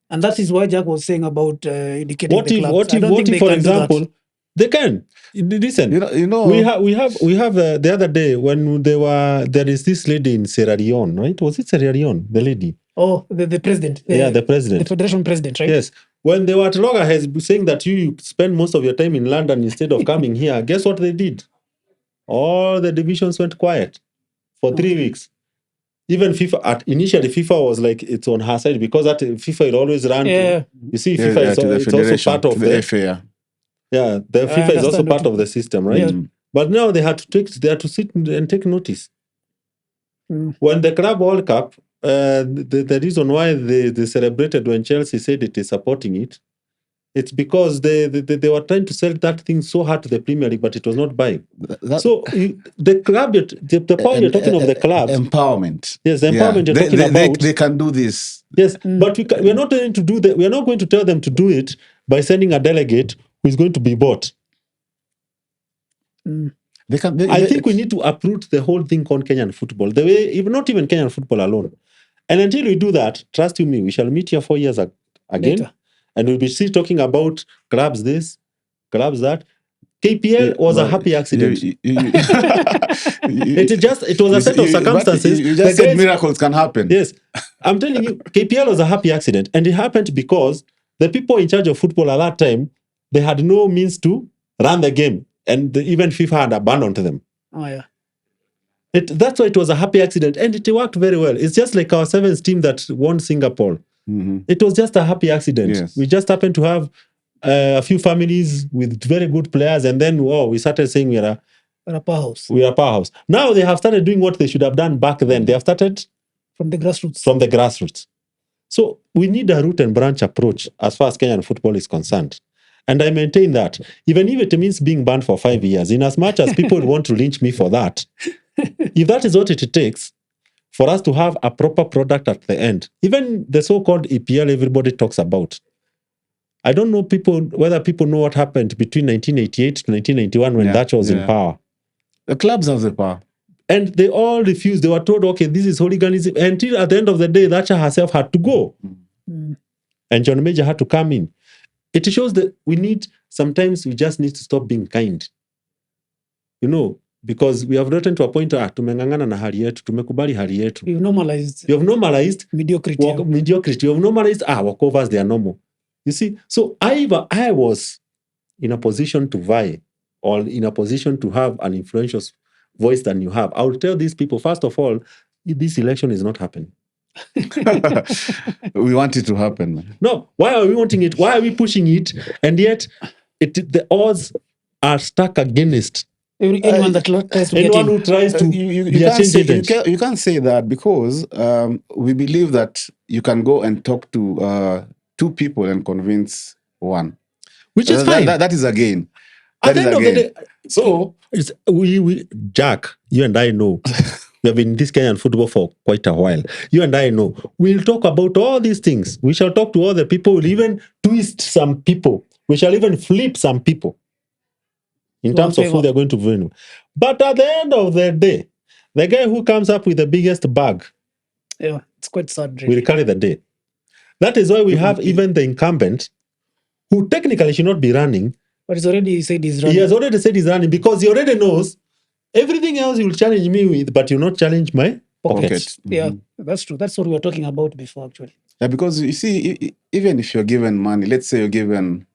And that is why Jack was saying about educating the clubs. What if, for example, They can. Listen, You know. we have the other day when there is this lady in Sierra Leone, right? Was it Sierra Leone, the lady? Oh, the president. The president. The federation president, right? Yes. When they were at loggerheads saying that you spend most of your time in London instead of coming here, guess what they did? All the divisions went quiet for 3 weeks. Even FIFA, initially FIFA was like, it's on her side because at FIFA it always ran to, you see, FIFA it's also part of the FA. Yeah, the FIFA is also part of the system, right? But now they had to sit and take notice. When the Club World Cup, the reason why they celebrated when Chelsea said it is supporting it, it's because they were trying to sell that thing so hard to the Premier League, but it was not buying. So the club, the power you're talking of the club, empowerment. Yes, the empowerment you're talking about. They can do this. Yes, but we're not going to do that. We are not going to tell them to do it by sending a delegate who is going to be bought. I think we need to uproot the whole thing on Kenyan football. The way, even not even Kenyan football alone. And until we do that, trust you me, we shall meet here 4 years again, later. And we'll be still talking about clubs this, clubs that. KPL was a happy accident. It was a set of circumstances. You just said miracles can happen. Yes, I'm telling you, KPL was a happy accident, and it happened because the people in charge of football at that time, they had no means to run the game, and even FIFA had abandoned them. Oh yeah. That's why it was a happy accident, and it worked very well. It's just like our sevens team that won Singapore. It was just a happy accident. Yes. We just happened to have a few families with very good players, and then we started saying we are a powerhouse. Now they have started doing what they should have done back then. They have started from the grassroots. So we need a root and branch approach as far as Kenyan football is concerned. And I maintain that, even if it means being banned for 5 years, in as much as people want to lynch me for that, if that is what it takes for us to have a proper product at the end, even the so-called EPL everybody talks about, I don't know whether people know what happened between 1988 to 1991 when Thatcher was in power. The clubs have the power. And they all refused. They were told, okay, this is hooliganism. Until at the end of the day, Thatcher herself had to go. And John Major had to come in. It shows that sometimes we just need to stop being kind. Because we have gotten to a point where tumengangana na hali yetu, tumekubali hali yetu. You have normalized mediocrity. You have normalized walkovers, they are normal. You see, so I was in a position to vie or in a position to have an influential voice than you have. I will tell these people, first of all, this election is not happening. We want it to happen, man. No, why are we wanting it? Why are we pushing it? And yet, the odds are stuck against anyone that tries to get in. Anyone who tries to you can't say that because we believe that you can go and talk to 2 people and convince one. Which is fine. That is a gain. At the end of the day, so we Jack, you and I know. We have been in this Kenyan football for quite a while. You and I know. We'll talk about all these things. We shall talk to other people. We'll even twist some people. We shall even flip some people in terms of who they're going to win. But at the end of the day, the guy who comes up with the biggest bag, it's quite sad, really, will carry the day. That is why we have even the incumbent, who technically should not be running. But he's already said he's running. He has already said he's running because he already knows everything else you'll challenge me with, but you'll not challenge my pockets. Yeah, that's true. That's what we were talking about before, actually. Yeah, because you see, even if you're given money, let's say you're given,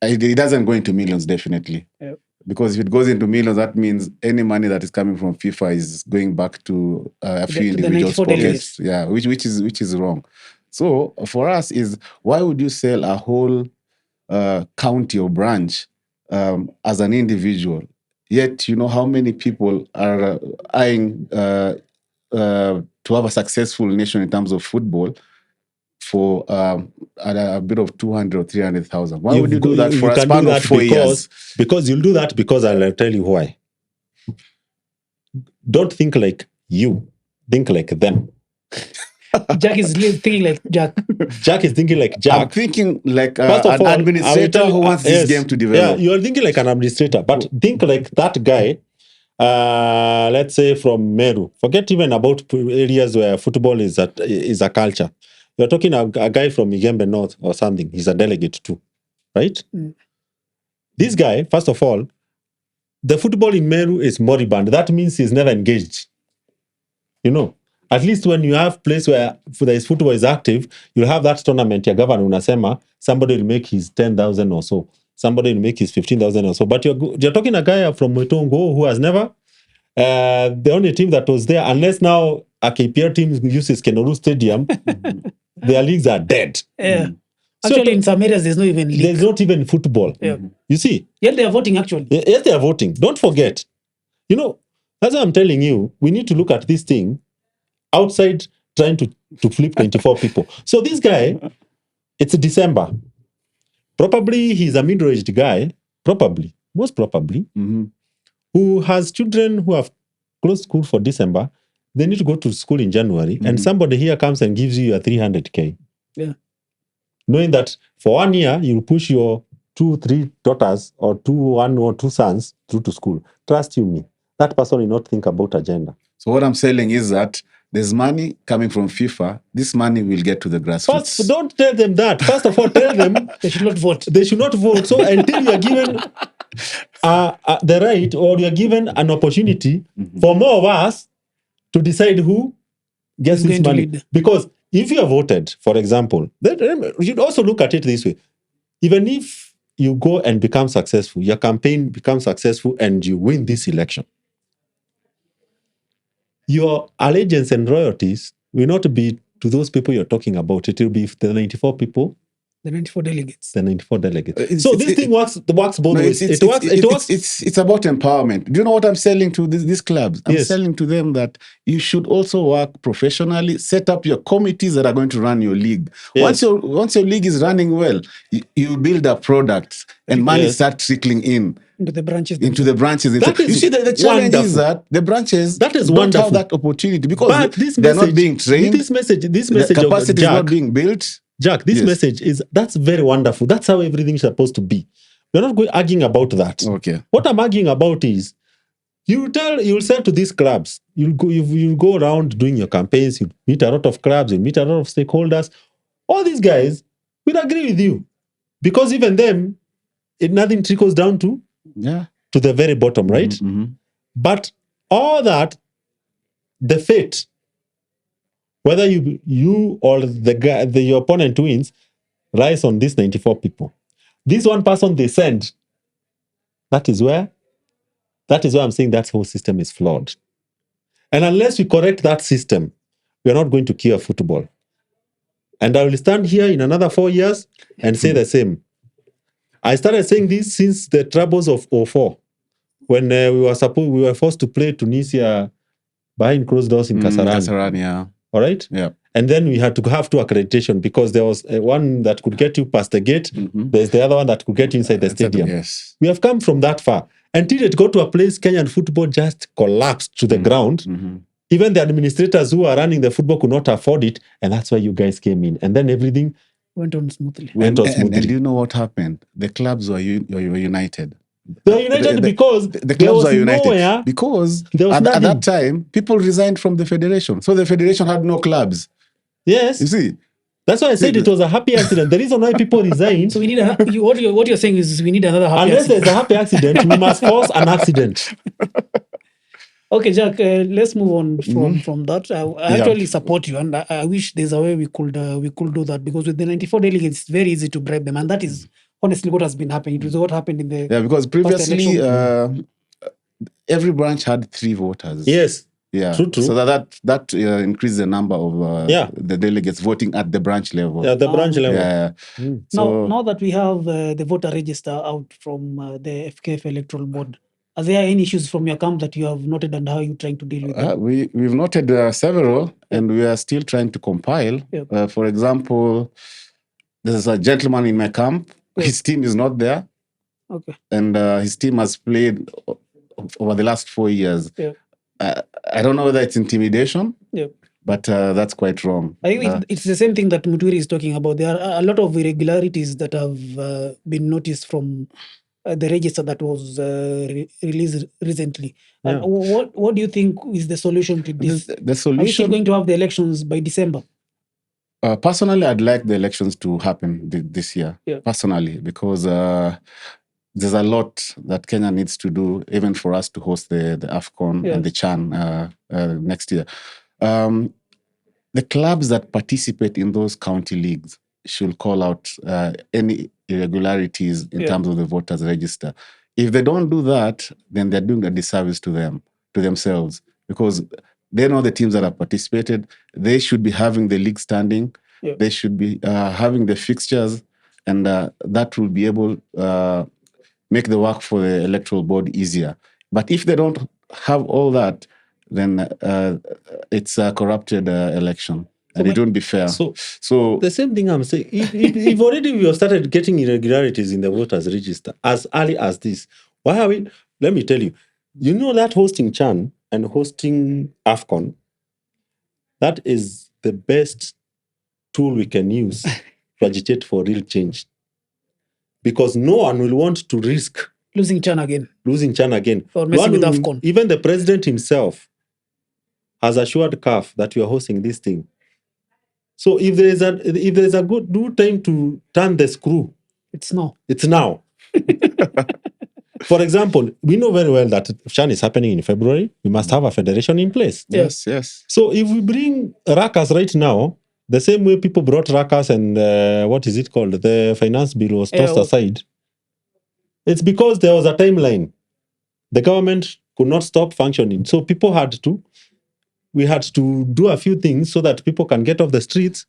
it doesn't go into millions, definitely. Yeah. Because if it goes into millions, that means any money that is coming from FIFA is going back to a few individuals' pockets. Yeah, which is wrong. So for us is, why would you sell a whole county or branch as an individual? Yet, how many people are eyeing to have a successful nation in terms of football for a bit of 200 or 300,000? Why would you do that for a span of 4 years? Because you'll do that because I'll tell you why. Don't think like you. Think like them. Jack is thinking like Jack. Jack is thinking like Jack. I'm thinking like an administrator who wants this game to develop. Yeah, you're thinking like an administrator, but think like that guy, let's say from Meru. Forget even about areas where football is a culture. You're talking a guy from Igembe North or something. He's a delegate too, right? This guy, first of all, the football in Meru is moribund. That means he's never engaged. At least when you have place where football is active, you'll have that tournament, your governor unasema, somebody will make his 10,000 or so. Somebody will make his 15,000 or so. But you're talking a guy from Mutongo who has never, the only team that was there, unless now a KPL team uses Kenoru Stadium, their leagues are dead. Yeah. Actually, in some areas, there's not even league. There's not even football. Yeah. You see? Yes, they are voting, actually. Yes, they are voting. Don't forget. That's what I'm telling you. We need to look at this thing outside trying to flip 24 people. So this guy, it's December. Probably he's a middle-aged guy, most probably, who has children who have closed school for December. They need to go to school in January, and somebody here comes and gives you a 300K. Yeah. Knowing that for 1 year, you'll push your 2-3 daughters or 1 or 2 sons through to school. Trust you me, that person will not think about agenda. So what I'm saying is that there's money coming from FIFA. This money will get to the grassroots. First, don't tell them that. First of all, tell them they should not vote. They should not vote. So until you are given the right, or you are given an opportunity for more of us to decide who gets this money. Because if you are voted, for example, then you should also look at it this way. Even if you go and become successful, your campaign becomes successful and you win this election, your allegiance and royalties will not be to those people you're talking about. It will be the 94 people. The 94 delegates. The 94 delegates. So this thing works both ways. It works. It's about empowerment. Do you know what I'm selling to these clubs? I'm selling to them that you should also work professionally, set up your committees that are going to run your league. Yes. Once your league is running well, you build up products and money starts trickling in. Into the branches. You see, the challenge is that the branches don't have that opportunity because they're not being trained. This message the capacity is not being built. Jack, this message that's very wonderful. That's how everything is supposed to be. We're not arguing about that. Okay. What I'm arguing about is you'll say to these clubs, you'll go around doing your campaigns, you meet a lot of clubs, you meet a lot of stakeholders. All these guys will agree with you. Because even them, nothing trickles down to the very bottom, right? Mm-hmm. But all that, the fate, whether you or your opponent wins, lies on these 94 people. This one person they send, that is why I'm saying that whole system is flawed. And unless we correct that system, we are not going to cure football. And I will stand here in another 4 years and say the same. I started saying this since the troubles of 2004, when we were forced to play Tunisia behind closed doors in Kasarani. All right? Yeah. And then we had to have 2 accreditation because there was one that could get you past the gate. There's the other one that could get you inside the stadium. Yes. We have come from that far. Until it got to a place, Kenyan football just collapsed to the ground. Even the administrators who are running the football could not afford it. And that's why you guys came in. And then everything went on smoothly. And you know what happened? The clubs were united. They were united because the clubs are united. Because at that time, people resigned from the federation. So the federation had no clubs. Yes. You see? That's why I said it was a happy accident. The reason why people resigned. So we need what you're saying is we need another happy accident. Unless there's a happy accident, we must force an accident. Okay, Jack, let's move on from that. I actually support you, and I wish there's a way we could do that, because with the 94 delegates, it's very easy to bribe them, and that is honestly what has been happening. It was what happened in the because previously every branch had 3 voters. Yes. Yeah, true. So that increased the number of the delegates voting at the branch level. Yeah, the branch level. Yeah. So now that we have the voter register out from the FKF electoral board, are there any issues from your camp that you have noted, and how are you trying to deal with them? We've noted several, and we are still trying to compile. Yep. For example, there's a gentleman in my camp. Yep. His team is not there. Okay. And his team has played over the last 4 years. Yep. I don't know whether it's intimidation, but that's quite wrong. I think it's the same thing that Muturi is talking about. There are a lot of irregularities that have been noticed from the register that was released recently. Yeah. What do you think is the solution to this? The solution, are we still going to have the elections by December? Personally, I'd like the elections to happen this year. Yeah. Personally, because there's a lot that Kenya needs to do, even for us to host the AFCON and the CHAN next year. The clubs that participate in those county leagues should call out any irregularities in terms of the voters register. If they don't do that, then they're doing a disservice to themselves, because they know the teams that have participated. They should be having the league standing. They should be having the fixtures, and that will be able make the work for the electoral board easier. But if they don't have all that, then it's a corrupted election, and it won't be fair. So the same thing I'm saying, if already we have started getting irregularities in the voters register as early as this, why are we? Let me tell you, that hosting CHAN and hosting AFCON, that is the best tool we can use to agitate for real change. Because no one will want to risk losing CHAN again. Or messing with AFCON. Even the president himself has assured CAF that you are hosting this thing. So if there is a good time to turn the screw, it's now. For example, we know very well that CHAN is happening in February. We must have a federation in place. Yes. So if we bring Rakas right now, the same way people brought Rakas and what is it called? The finance bill was tossed aside. It's because there was a timeline. The government could not stop functioning. So we had to do a few things so that people can get off the streets.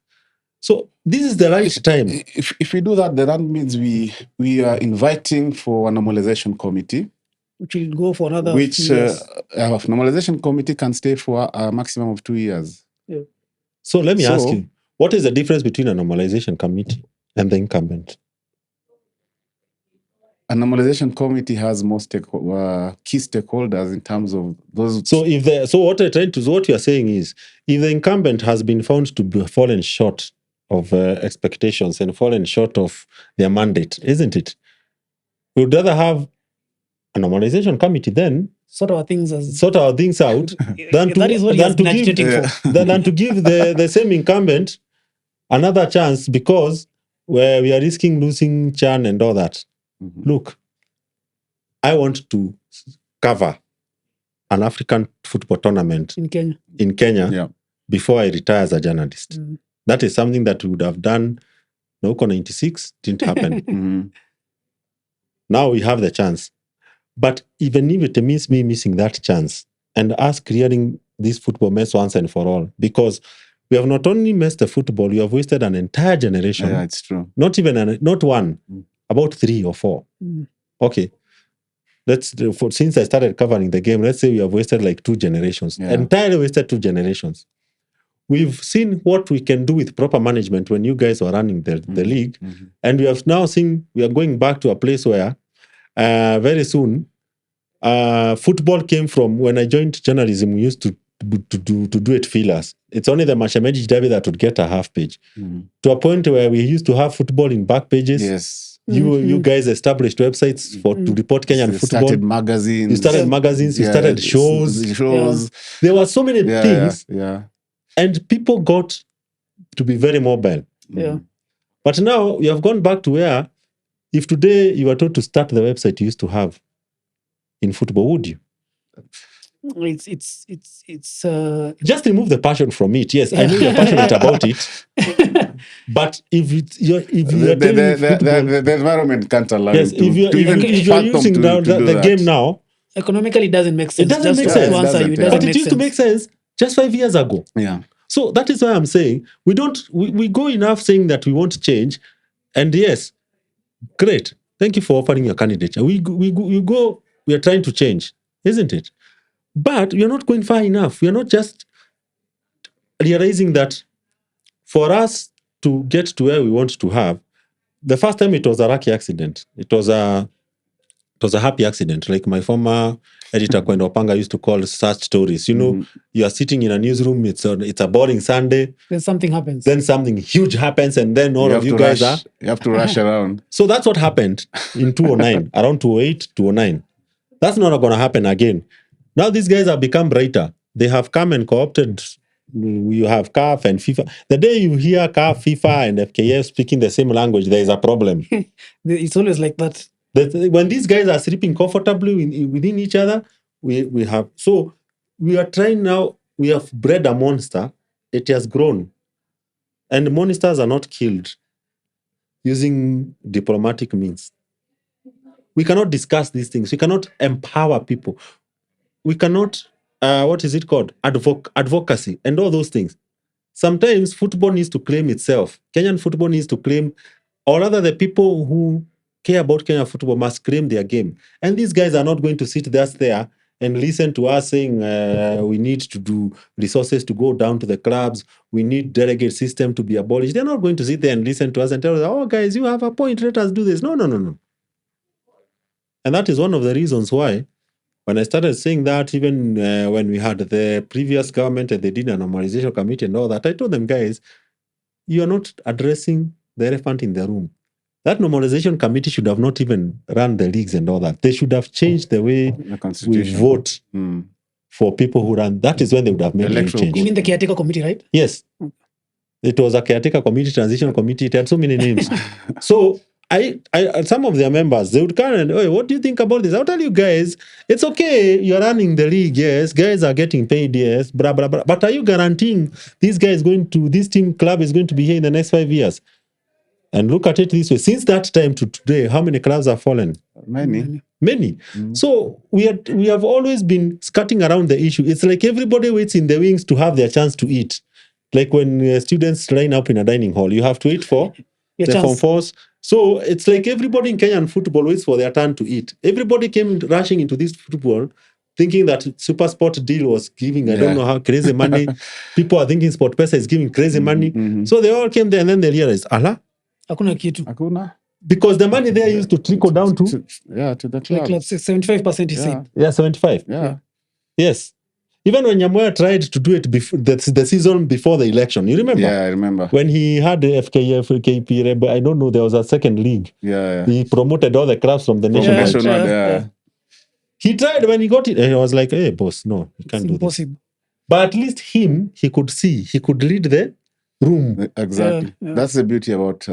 So this is the right time. If we do that, then that means we are inviting for a normalization committee. Which will go for another Which normalization committee can stay for a maximum of 2 years. Yeah. So let me ask you, what is the difference between a normalization committee and the incumbent? A normalization committee has most key stakeholders in terms of those. So what you are saying is, if the incumbent has been found to be fallen short of expectations and fallen short of their mandate, isn't it? We would rather have a normalization committee then sort our things out than to give the same incumbent another chance, because we are risking losing CHAN and all that. Mm-hmm. Look, I want to cover an African football tournament in Kenya before I retire as a journalist. Mm. That is something that we would have done. Noko 96 didn't happen. Mm-hmm. Now we have the chance. But even if it means me missing that chance and us clearing this football mess once and for all, because we have not only messed the football, we have wasted an entire generation. Yeah, it's true. Not one. About 3 or 4. Mm. Okay. Since I started covering the game, let's say we have wasted like 2 generations. Yeah. Entirely wasted 2 generations. We've seen what we can do with proper management when you guys were running the league. Mm-hmm. And we have now seen we are going back to a place where very soon football came from when I joined journalism. We used to do it feelers. It's only the Mashemeji Derby that would get a half page. Mm-hmm. To a point where we used to have football in back pages. Yes. You guys established websites to report Kenyan football. You started magazines. You started shows. Yeah. There were so many things. Yeah. And people got to be very mobile. Yeah. But now you have gone back to where, if today you were told to start the website you used to have in football, would you? It's just remove the passion from it. Yes, I know you're passionate about it. But if you're the environment can't allow you if you're using the game now, economically it doesn't make sense. It doesn't make sense. But it used to make sense just 5 years ago. Yeah. So that is why I'm saying we go enough saying that we want change, and yes, great. Thank you for offering your candidature. We are trying to change, isn't it? But we are not going far enough. We are not just realizing that for us to get to where we want to have, the first time it was a lucky accident. It was a happy accident. Like my former editor, Kwendo Opanga, used to call such stories. You are sitting in a newsroom, it's a boring Sunday. Then something happens. Then something huge happens, and then all of you guys you have to rush around. So that's what happened in 2009, around 2008, 2009. That's not going to happen again. Now these guys have become brighter. They have come and co-opted. You have CAF and FIFA. The day you hear CAF, FIFA, and FKF speaking the same language, there is a problem. It's always like that. When these guys are sleeping comfortably within each other, we have. So we are trying now. We have bred a monster. It has grown, and monsters are not killed using diplomatic means. We cannot discuss these things. We cannot empower people. We cannot, what is it called? Advocacy and all those things. Sometimes football needs to claim itself. Kenyan football needs to claim, or rather the people who care about Kenyan football must claim their game. And these guys are not going to sit there and listen to us saying we need to do resources to go down to the clubs. We need delegate system to be abolished. They're not going to sit there and listen to us and tell us, oh, guys, you have a point. Let us do this. No. And that is one of the reasons why when I started saying that, even when we had the previous government and they did a normalization committee and all that, I told them, guys, you are not addressing the elephant in the room. That normalization committee should have not even run the leagues and all that. They should have changed the way we vote for people who run. That is when they would have made a change. You mean the caretaker committee, right? Yes. It was a caretaker committee, transition committee. It had so many names. So I some of their members, they would come and, oh, what do you think about this? I'll tell you guys, it's okay, you're running the league, yes, guys are getting paid, yes, blah, blah, blah. But are you guaranteeing this team club is going to be here in the next 5 years? And look at it this way. Since that time to today, how many clubs have fallen? Many. So we have always been skirting around the issue. It's like everybody waits in the wings to have their chance to eat. Like when students line up in a dining hall, you have to wait for the Form 4s. So it's like everybody in Kenyan football waits for their turn to eat. Everybody came rushing into this football thinking that Super Sport deal was giving, I don't know how crazy money. People are thinking Sport Pesa is giving crazy money. So they all came there and then they realized, Allah, Hakuna kitu. because the money there used to trickle down to the club. 75% is said. Yeah, 75. Yeah. Yes. Even when Nyamoya tried to do it before the season before the election, you remember? Yeah, I remember. When he had the FKF, KPL, but I don't know, there was a second league. Yeah. He promoted all the clubs from the nationwide. He tried when he got it, and he was like, hey, boss, no, you can't do this. But at least he could see, he could read the room. Exactly. That's the beauty about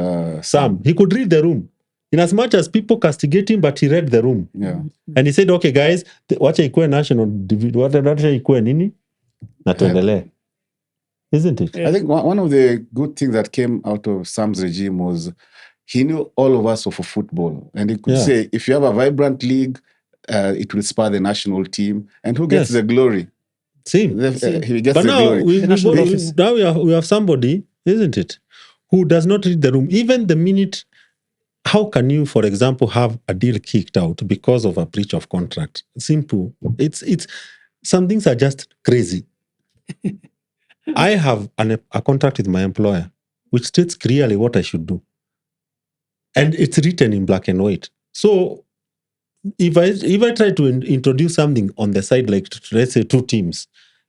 Sam. He could read the room. In as much as people castigate him, but he read the room. Yeah. And he said, okay, guys, wacha ikuwe national division, wacha ikuwe nini? Na tuendelee. Isn't it? I think one of the good things that came out of Sam's regime was he knew all of us for football. And he could say, if you have a vibrant league, it will spur the national team. And who gets the glory? Same. He gets the glory. Now we have somebody, isn't it, who does not read the room. Even the minute, how can you, for example, have a deal kicked out because of a breach of contract? Simple. It's some things are just crazy. I have a contract with my employer, which states clearly what I should do. And it's written in black and white. So if I try to introduce something on the side, like let's say 2 teams,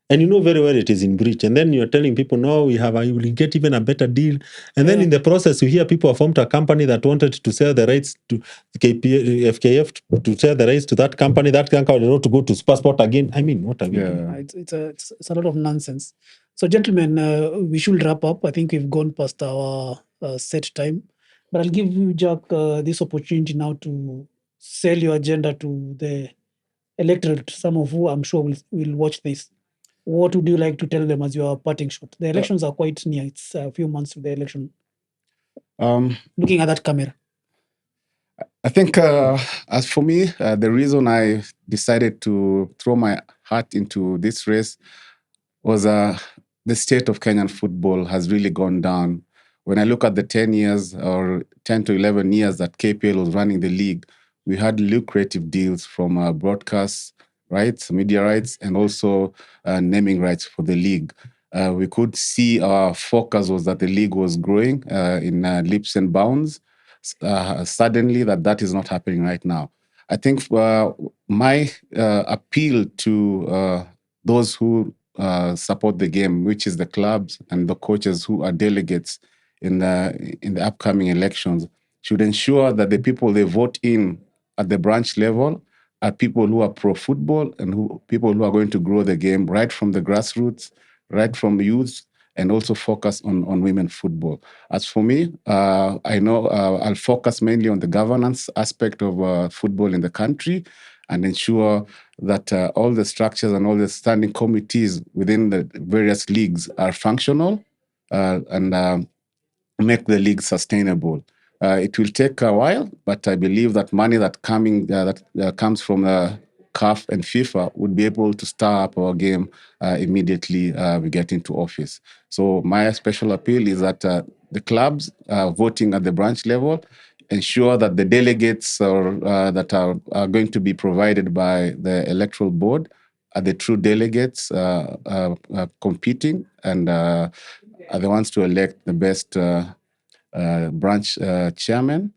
and you know very well it is in breach, and then you're telling people, no, you will get even a better deal. And then in the process, you hear people have formed a company that wanted to sell the rights to FKF, to sell the rights to that company not to go to Supersport again. I mean, what are we doing? It's a lot of nonsense. So, gentlemen, we should wrap up. I think we've gone past our set time. But I'll give you, Jack, this opportunity now to sell your agenda to the electorate, some of who I'm sure will watch this. What would you like to tell them as your parting shot? The elections are quite near. It's a few months to the election. Looking at that camera. I think, as for me, the reason I decided to throw my heart into this race was the state of Kenyan football has really gone down. When I look at the 10 years or 10 to 11 years that KPL was running the league, we had lucrative deals from broadcast rights, media rights, and also naming rights for the league. We could see our focus was that the league was growing in leaps and bounds. Suddenly, that is not happening right now. I think my appeal to those who support the game, which is the clubs and the coaches who are delegates in the upcoming elections, should ensure that the people they vote in at the branch level are people who are pro-football and people who are going to grow the game right from the grassroots, right from youth, and also focus on women football. As for me, I know I'll focus mainly on the governance aspect of football in the country and ensure that all the structures and all the standing committees within the various leagues are functional and make the league sustainable. It will take a while, but I believe that money that comes from CAF and FIFA would be able to stir up our game immediately we get into office. So my special appeal is that the clubs voting at the branch level ensure that the delegates that are going to be provided by the electoral board are the true delegates competing and are the ones to elect the best branch chairman.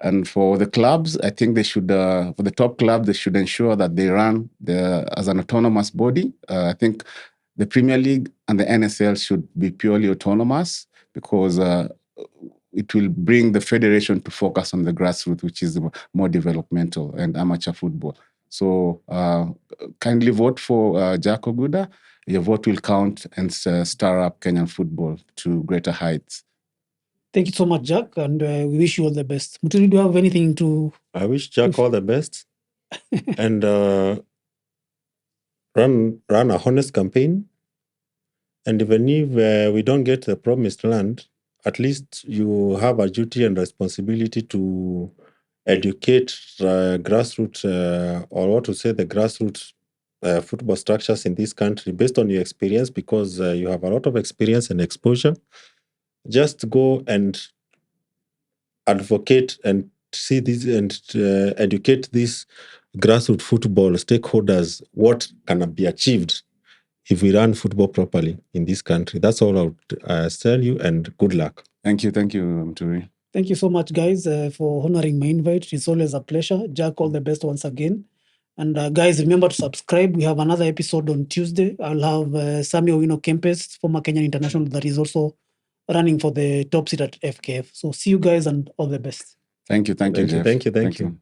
And for the clubs, I think they should, for the top club, they should ensure that they run as an autonomous body. I think the Premier League and the NSL should be purely autonomous because it will bring the federation to focus on the grassroots, which is more developmental and amateur football. So kindly vote for Jack Oguda. Your vote will count and stir up Kenyan football to greater heights. Thank you so much, Jack, and we wish you all the best. Muturi, do you have anything to... I wish Jack all the best and run a honest campaign. And even if we don't get the promised land, at least you have a duty and responsibility to educate grassroots, or what to say, the grassroots football structures in this country based on your experience, because you have a lot of experience and exposure. Just go and advocate and see this and educate these grassroots football stakeholders what can be achieved if we run football properly in this country. That's all I would tell you, and good luck. Thank you, Muturi. Thank you so much, guys, for honoring my invite. It's always a pleasure. Jack, all the best once again. And guys, remember to subscribe. We have another episode on Tuesday. I'll have Sammy Owino Kempes, former Kenyan international, that is also running for the top seat at FKF. So see you guys and all the best. Thank you, Jeff. Thank you.